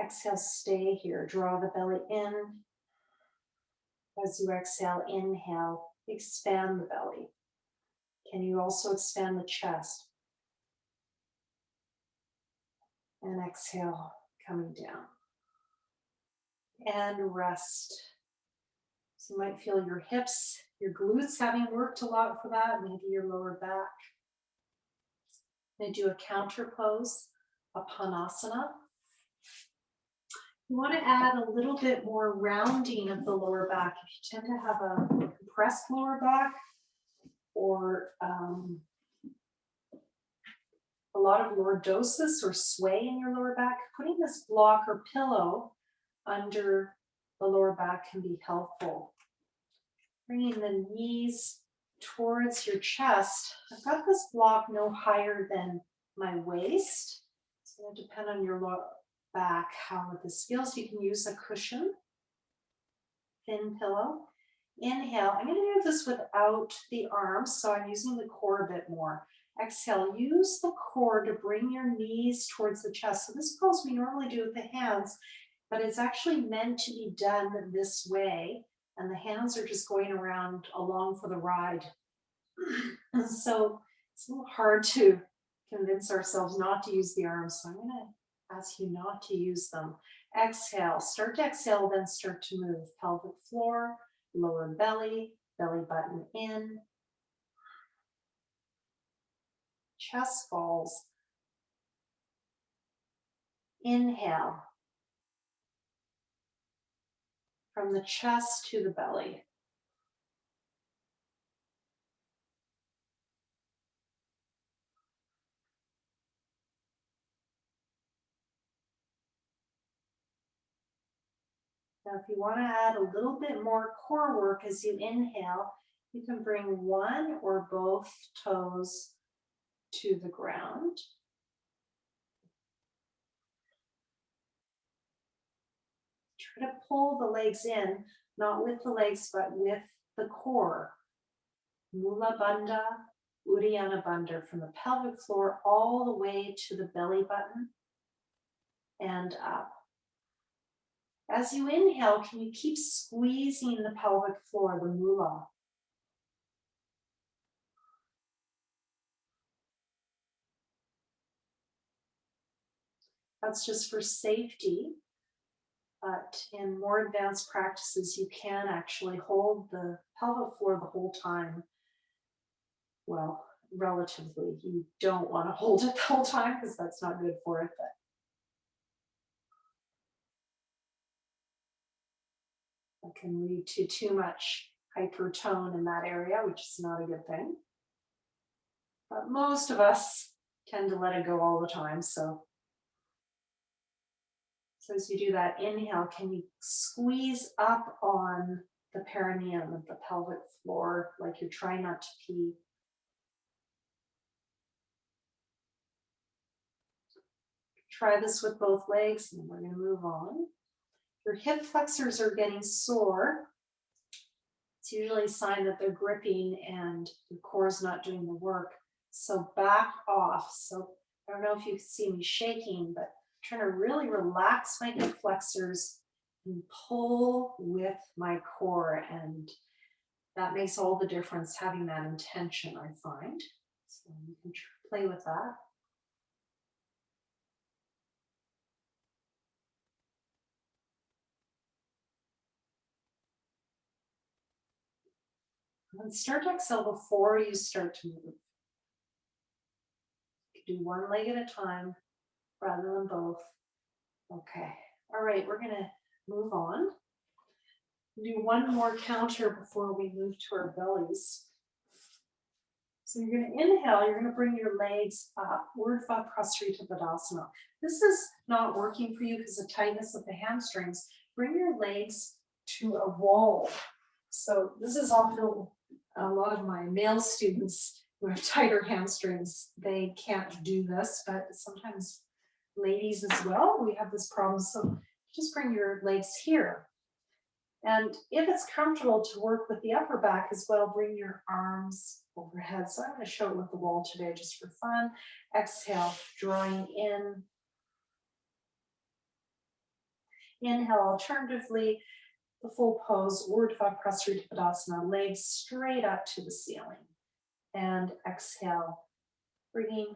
Exhale, stay here. Draw the belly in. As you exhale, inhale, expand the belly. Can you also expand the chest? And exhale, coming down. And rest. So you might feel your hips, your glutes having worked a lot for that, maybe your lower back. Then do a counter pose, Apānasana. You want to add a little bit more rounding of the lower back. If you tend to have a compressed lower back or a lot of lordosis or sway in your lower back, putting this block or pillow under the lower back can be helpful. Bringing the knees towards your chest. I've got this block no higher than my waist. It's going to depend on your lower back how this feels. You can use a cushion, thin pillow. Inhale. I'm going to do this without the arms, so I'm using the core a bit more. Exhale. Use the core to bring your knees towards the chest. So this pose we normally do with the hands, but it's actually meant to be done this way. And the hands are just going around along for the ride. So it's a little hard to convince ourselves not to use the arms. So I'm going to ask you not to use them. Exhale, start to exhale, then start to move. Pelvic floor, lower belly, belly button in. Chest falls. Inhale. From the chest to the belly. Now, if you want to add a little bit more core work as you inhale, you can bring one or both toes to the ground. Try to pull the legs in, not with the legs, but with the core. Mula Bandha, Uddiyana Bandha, from the pelvic floor all the way to the belly button and up. As you inhale, can you keep squeezing the pelvic floor, the mula? That's just for safety. But in more advanced practices, you can actually hold the pelvic floor the whole time. Well, relatively, you don't want to hold it the whole time because that's not good for it. But that can lead to too much hypertone in that area, which is not a good thing. But most of us tend to let it go all the time. So as you do that, inhale, can you squeeze up on the perineum of the pelvic floor like you're trying not to pee? Try this with both legs, and then we're going to move on. Your hip flexors are getting sore. It's usually a sign that they're gripping and your core is not doing the work. So back off. So I don't know if you can see me shaking, but I'm trying to really relax my hip flexors and pull with my core. And that makes all the difference, having that intention, I find. So you can play with that. And start to exhale before you start to move. You can do one leg at a time rather than both. Okay. All right, we're going to move on. Do one more counter before we move to our bellies. So you're going to inhale, you're going to bring your legs up, Urdhva Prasarita Tadasana. This is not working for you because of tightness of the hamstrings. Bring your legs to a wall. So this is often a lot of my male students who have tighter hamstrings. They can't do this, but sometimes ladies as well, we have this problem. So just bring your legs here. And if it's comfortable to work with the upper back as well, bring your arms overhead. So I'm going to show it with the wall today just for fun. Exhale, drawing in. Inhale, alternatively, the full pose, Urdhva Prasarita Tadasana, legs straight up to the ceiling. And exhale, bringing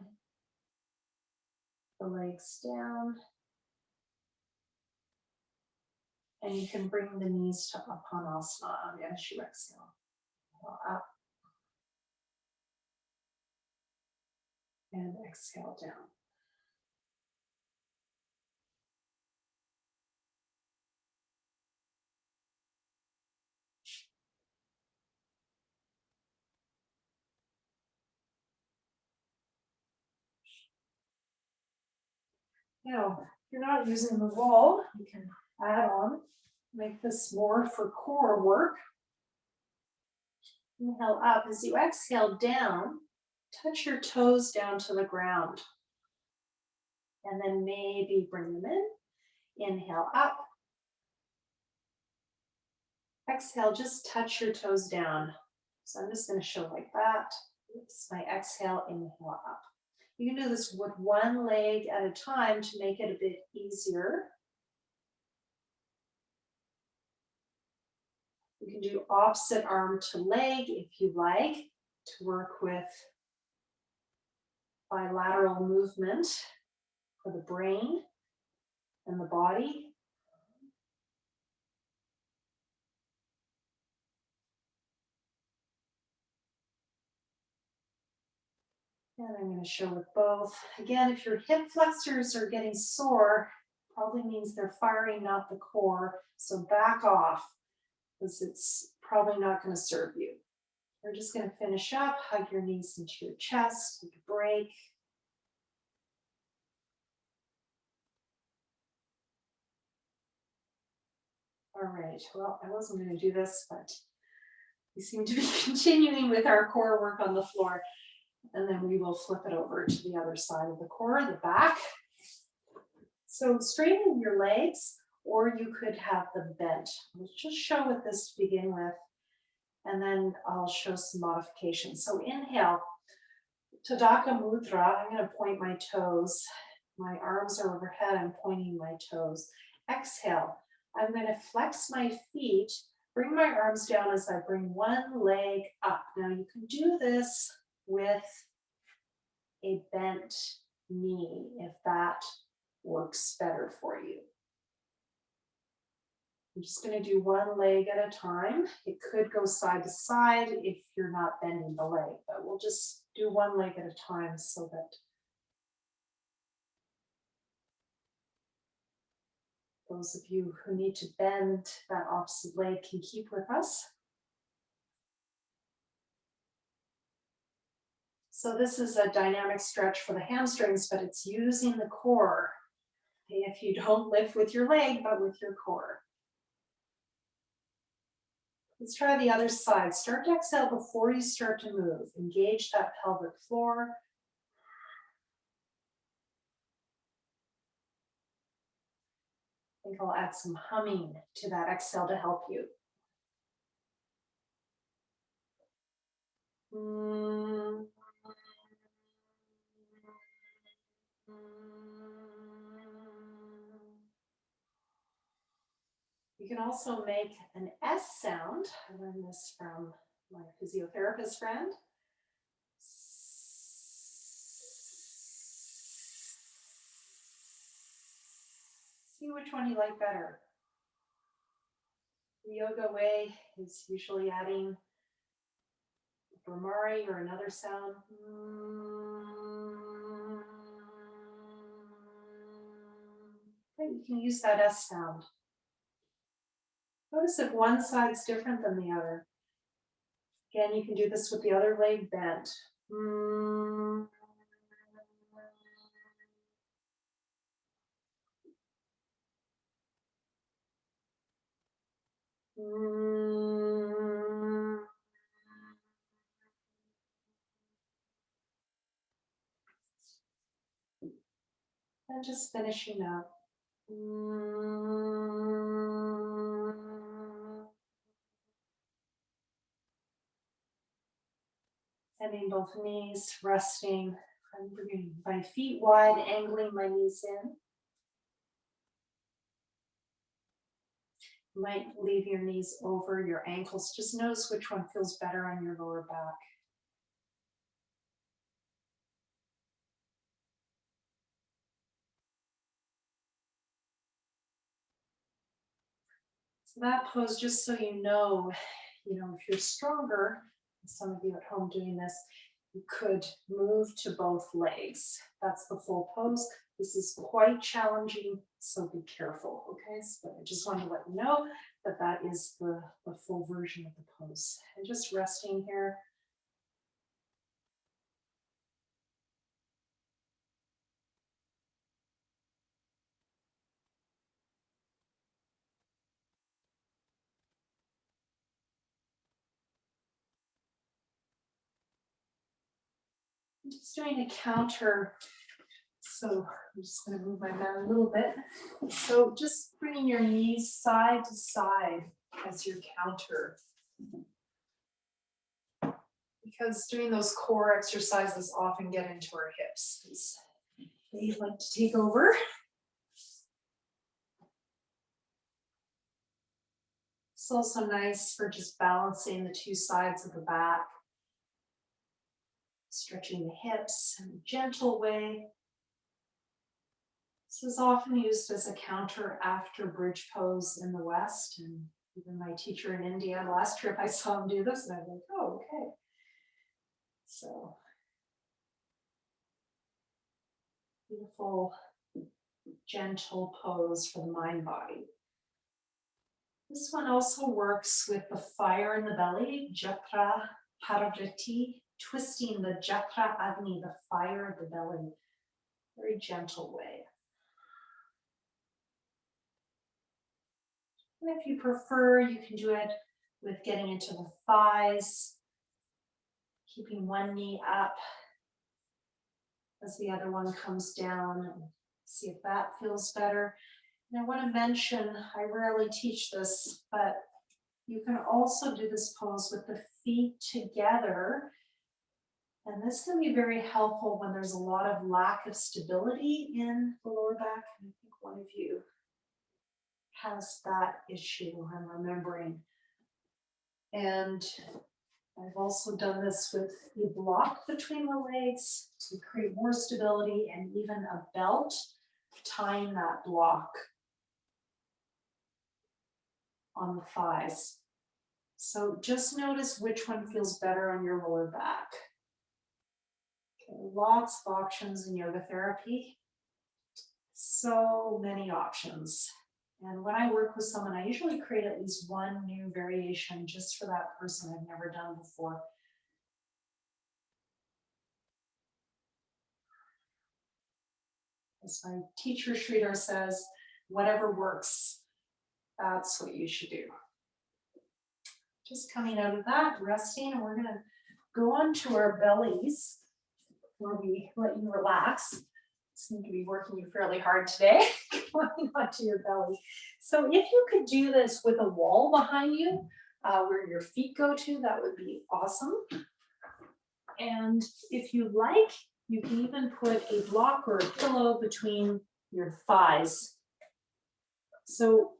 the legs down. And you can bring the knees to Uttanasana as you exhale. Up. And exhale down. Now, if you're not using the wall, you can add on, make this more for core work. Inhale up. As you exhale down, touch your toes down to the ground. And then maybe bring them in. Inhale up. Exhale, just touch your toes down. So I'm just going to show like that. Oops, my exhale, inhale up. You can do this with one leg at a time to make it a bit easier. You can do opposite arm to leg if you like, to work with bilateral movement for the brain and the body. And I'm going to show with both. Again, if your hip flexors are getting sore, probably means they're firing, not the core. So back off, because it's probably not going to serve you. We're just going to finish up, hug your knees into your chest, take a break. All right, well, I wasn't going to do this, but we seem to be continuing with our core work on the floor. And then we will flip it over to the other side of the core, the back. So straighten your legs, or you could have them bent. Let's just show what this to begin with, and then I'll show some modifications. So inhale, Tadaka Mudra. I'm going to point my toes. My arms are overhead. I'm pointing my toes. Exhale. I'm going to flex my feet, bring my arms down as I bring one leg up. Now you can do this with a bent knee if that works better for you. I'm just going to do one leg at a time. It could go side to side if you're not bending the leg, but we'll just do one leg at a time so that those of you who need to bend that opposite leg can keep with us. So this is a dynamic stretch for the hamstrings, but it's using the core. If you don't lift with your leg, but with your core. Let's try the other side. Start to exhale before you start to move. Engage that pelvic floor. think I'll add some humming to that exhale to help you. You can also make an S sound. I learned this from my physiotherapist friend. See which one you like better. The yoga way is usually adding a Brahmari or another sound. Okay, you can use that S sound. Notice if one side's different than the other. Again, you can do this with the other leg bent. And just finishing up. Bending both knees, resting. I'm bringing my feet wide, angling my knees in. You might leave your knees over your ankles. Just notice which one feels better on your lower back. So that pose, just so you know, if you're stronger, some of you at home doing this, you could move to both legs. That's the full pose. This is quite challenging, so be careful, okay? So I just wanted to let you know that that is the full version of the pose. And just resting here. I'm just doing a counter. So I'm just going to move my mat a little bit. So just bringing your knees side to side as your counter. Because doing those core exercises often get into our hips because they like to take over. It's also nice for just balancing the two sides of the back. Stretching the hips in a gentle way. This is often used as a counter after bridge pose in the West. And even my teacher in India, last trip I saw him do this and I was like, oh, okay. So beautiful, gentle pose for the mind body. This one also works with the fire in the belly, Jatra Parajati, twisting the Jatra Agni, the fire of the belly, very gentle way. And if you prefer, you can do it with getting into the thighs, keeping one knee up as the other one comes down, and see if that feels better. And I want to mention, I rarely teach this, but you can also do this pose with the feet together. And this can be very helpful when there's a lot of lack of stability in the lower back. And I think one of you has that issue, I'm remembering. And I've also done this with a block between the legs to create more stability and even a belt tying that block on the thighs. So just notice which one feels better on your lower back. Okay, lots of options in yoga therapy. So many options. And when I work with someone, I usually create at least one new variation just for that person I've never done before. As my teacher Sridhar says, whatever works, that's what you should do. Just coming out of that, resting, and we're going to go on to our bellies where we let you relax. seem to be working you fairly hard today, going onto your belly. So if you could do this with a wall behind you, where your feet go to, that would be awesome. And if you like, you can even put a block or a pillow between your thighs. So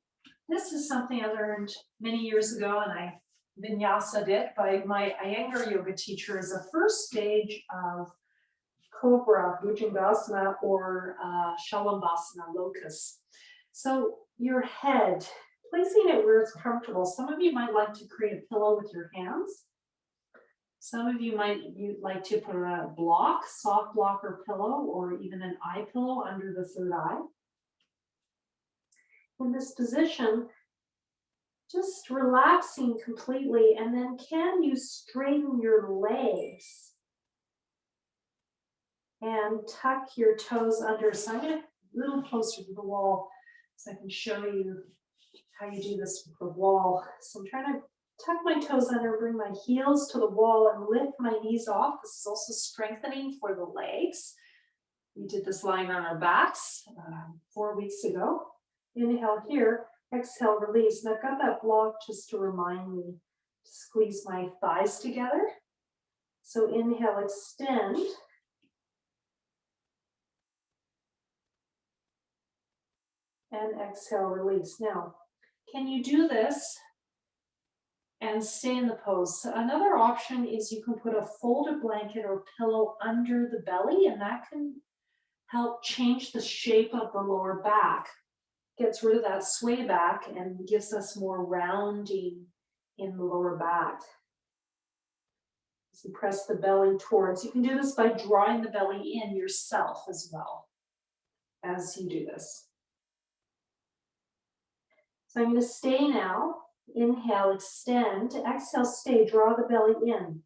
this is something I learned many years ago, and I vinyasa'd it by my Iyengar yoga teacher as a first stage of Cobra, Bhujangasana, or Shalabhasana, locust. So your head, placing it where it's comfortable. Some of you might like to create a pillow with your hands. Some of you might like to put a block, soft block or pillow, or even an eye pillow under the third eye. In this position, just relaxing completely, and then can you straighten your legs and tuck your toes under. So I'm going to a little closer to the wall so I can show you how you do this with the wall. So I'm trying to tuck my toes under, bring my heels to the wall and lift my knees off. This is also strengthening for the legs. We did this lying on our backs 4 weeks ago. Inhale here, exhale, release. And I've got that block just to remind me to squeeze my thighs together. So inhale, extend. And exhale, release. Now, can you do this and stay in the pose? So another option is you can put a folded blanket or pillow under the belly, and that can help change the shape of the lower back. Gets rid of that sway back and gives us more rounding in the lower back. So press the belly towards. You can do this by drawing the belly in yourself as well as you do this. So I'm going to stay now. Inhale, extend. Exhale, stay. Draw the belly in.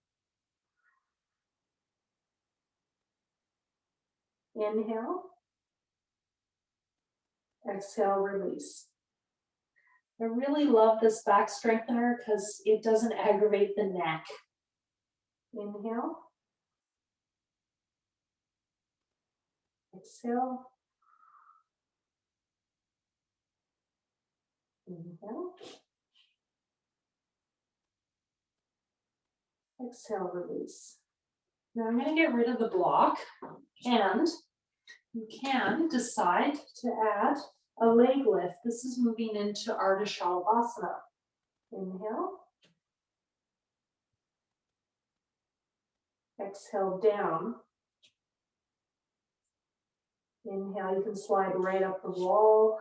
Inhale. Exhale, release. I really love this back strengthener because it doesn't aggravate the neck. Inhale. Exhale. Inhale. Exhale, release. Now I'm going to get rid of the block, and you can decide to add a leg lift. This is moving into Ardha Shalabhasana. Inhale. Exhale, down. Inhale, you can slide right up the wall.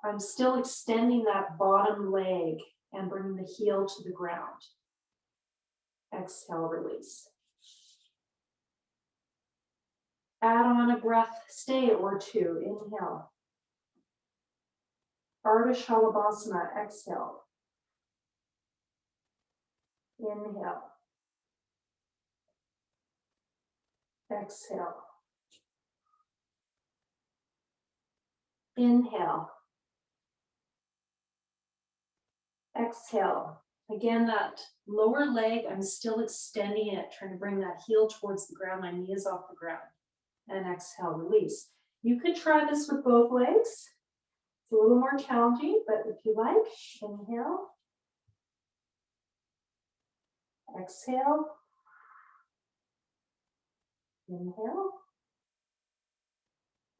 I'm still extending that bottom leg and bringing the heel to the ground. Exhale, release. Add on a breath stay or two. Inhale. Ardha Shalabhasana, exhale. Inhale. Exhale. Inhale. Exhale. Again, that lower leg, I'm still extending it, trying to bring that heel towards the ground. My knee is off the ground. And exhale, release. You could try this with both legs. It's a little more challenging, but if you like, inhale. Exhale. Inhale.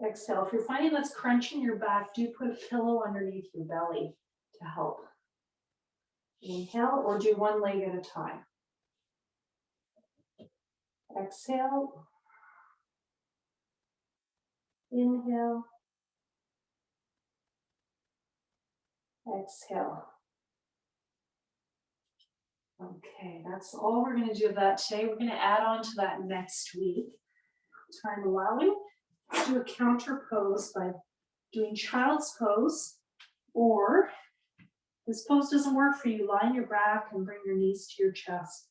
Exhale. If you're finding that's crunching your back, do put a pillow underneath your belly to help. Inhale, or do one leg at a time. Exhale. Inhale. Exhale. Okay, that's all we're going to do of that today. We're going to add on to that next week. Time allowing, do a counter pose by doing child's pose, or this pose doesn't work for you, lie on your back and bring your knees to your chest.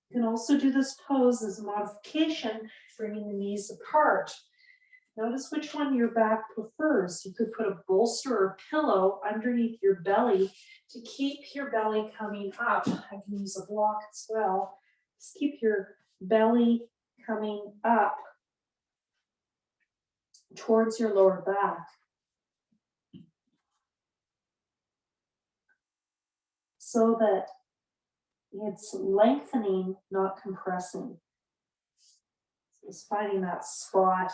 You can also do this pose as a modification, bringing the knees apart. Notice which one your back prefers. You could put a bolster or pillow underneath your belly to keep your belly coming up. I can use a block as well. Just keep your belly coming up towards your lower back. So that it's lengthening, not compressing. So it's finding that spot.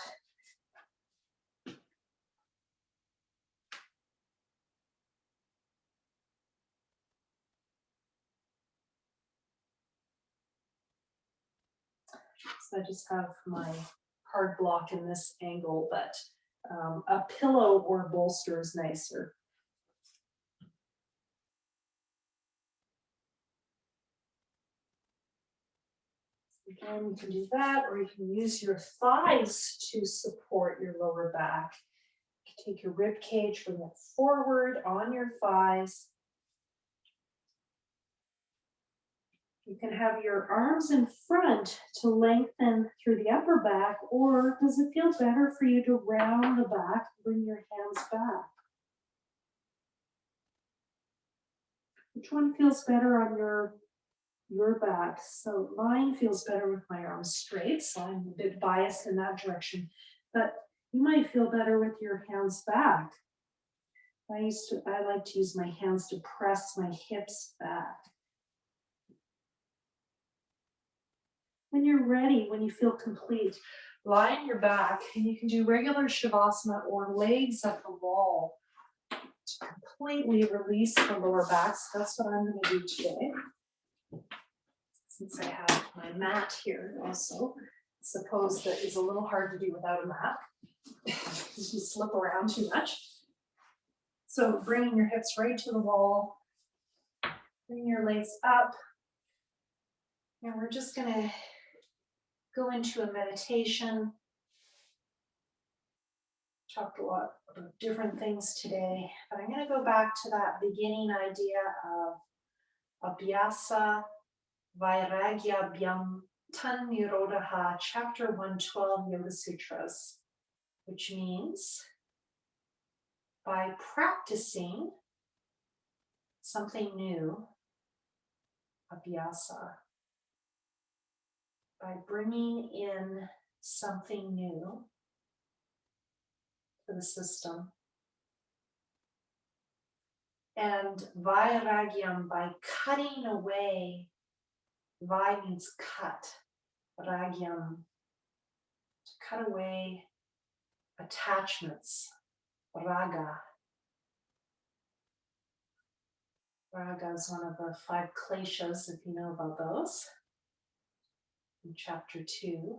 So I just have my hard block in this angle, but a pillow or bolster is nicer. Again, you can do that, or you can use your thighs to support your lower back. You can take your rib cage, bring it forward on your thighs. You can have your arms in front to lengthen through the upper back, or does it feel better for you to round the back, bring your hands back? Which one feels better on your back? So mine feels better with my arms straight, so I'm a bit biased in that direction. But you might feel better with your hands back. I like to use my hands to press my hips back. When you're ready, when you feel complete, lie on your back, and you can do regular Shavasana or legs at the wall to completely release the lower back. So that's what I'm going to do today. Since I have my mat here also, suppose that is a little hard to do without a mat. You slip around too much. So bringing your hips right to the wall, bring your legs up, and we're just going to go into a meditation. Talked a lot about different things today, but I'm going to go back to that beginning idea of Abhyāsa Vairāgyābhyāṃ nirodhaḥ, Chapter I-12, Yoga Sutras, which means by practicing something new, Abhyāsa, by bringing in something new to the system, and vairāgyāṃ, by cutting away. Vai means cut, ragyam, to cut away attachments, raga. Raga is one of the 5 kleshas, if you know about those, in chapter 2.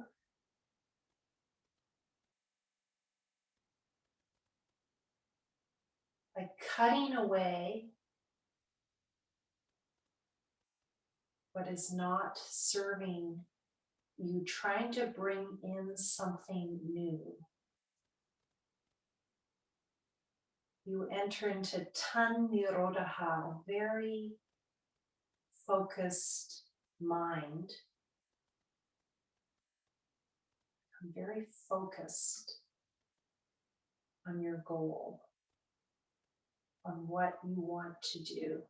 By cutting away what is not serving you, trying to bring in something new, you enter into nirodhaḥ, a very focused mind. I'm very focused on your goal, on what you want to do.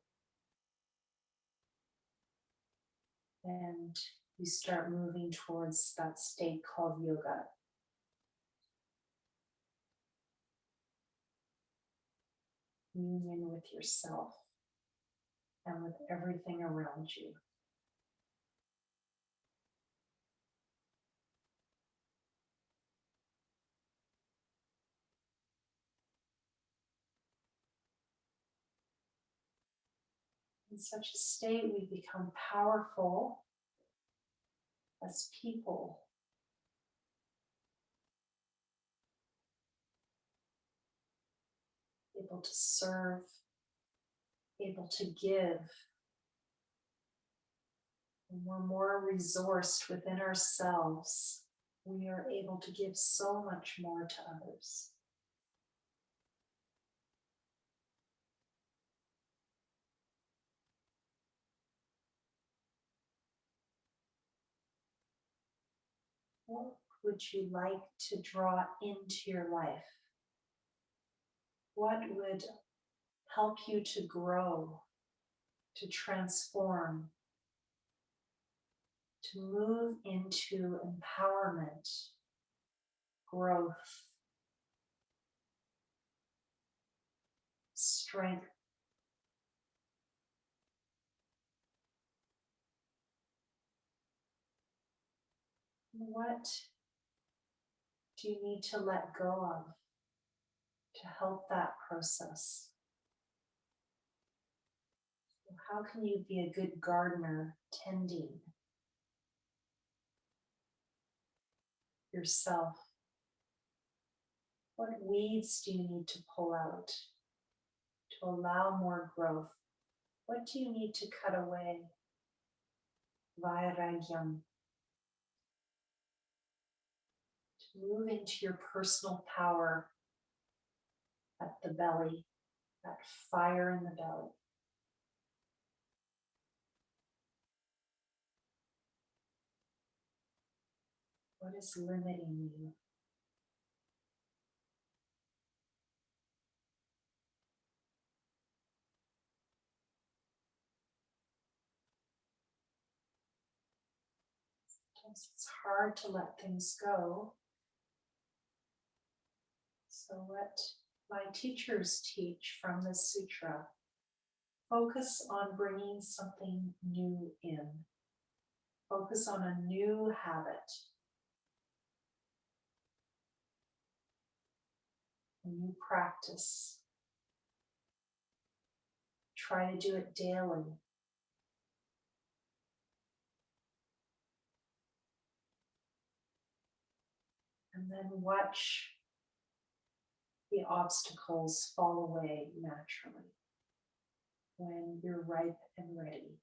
And you start moving towards that state called yoga. Union with yourself and with everything around you. In such a state, we become powerful as people. Able to serve, able to give. And we're more resourced within ourselves. We are able to give so much more to others. What would you like to draw into your life? What would help you to grow, to transform, to move into empowerment, growth, strength. What do you need to let go of to help that process? How can you be a good gardener tending yourself? What weeds do you need to pull out to allow more growth? What do you need to cut away? Vairāgyābhyāṃ. To move into your personal power at the belly, that fire in the belly. What is limiting you? Sometimes it's hard to let things go. So what my teachers teach from this sutra, focus on bringing something new in. Focus on a new habit, a new practice. Try to do it daily. And then watch the obstacles fall away naturally when you're ripe and ready.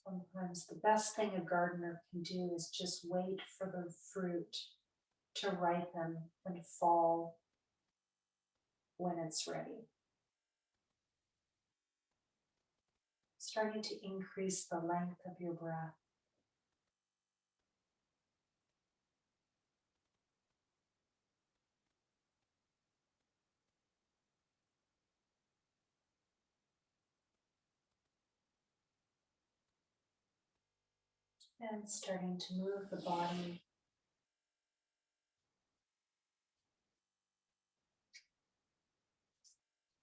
Sometimes the best thing a gardener can do is just wait for the fruit to ripen and fall when it's ready. Starting to increase the length of your breath. And starting to move the body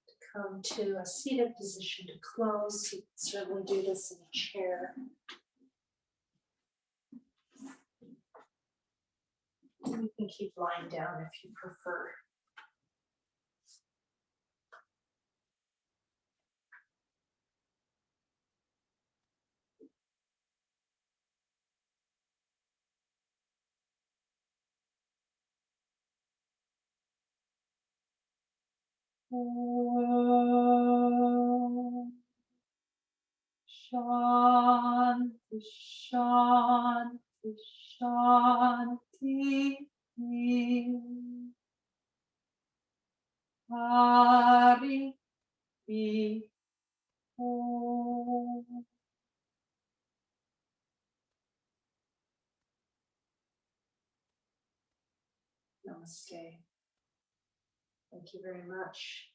to come to a seated position to close. You can certainly do this in a chair. You can keep lying down if you prefer. Om Shanti Shanti Shanti Hari Om. Namaste. Thank you very much.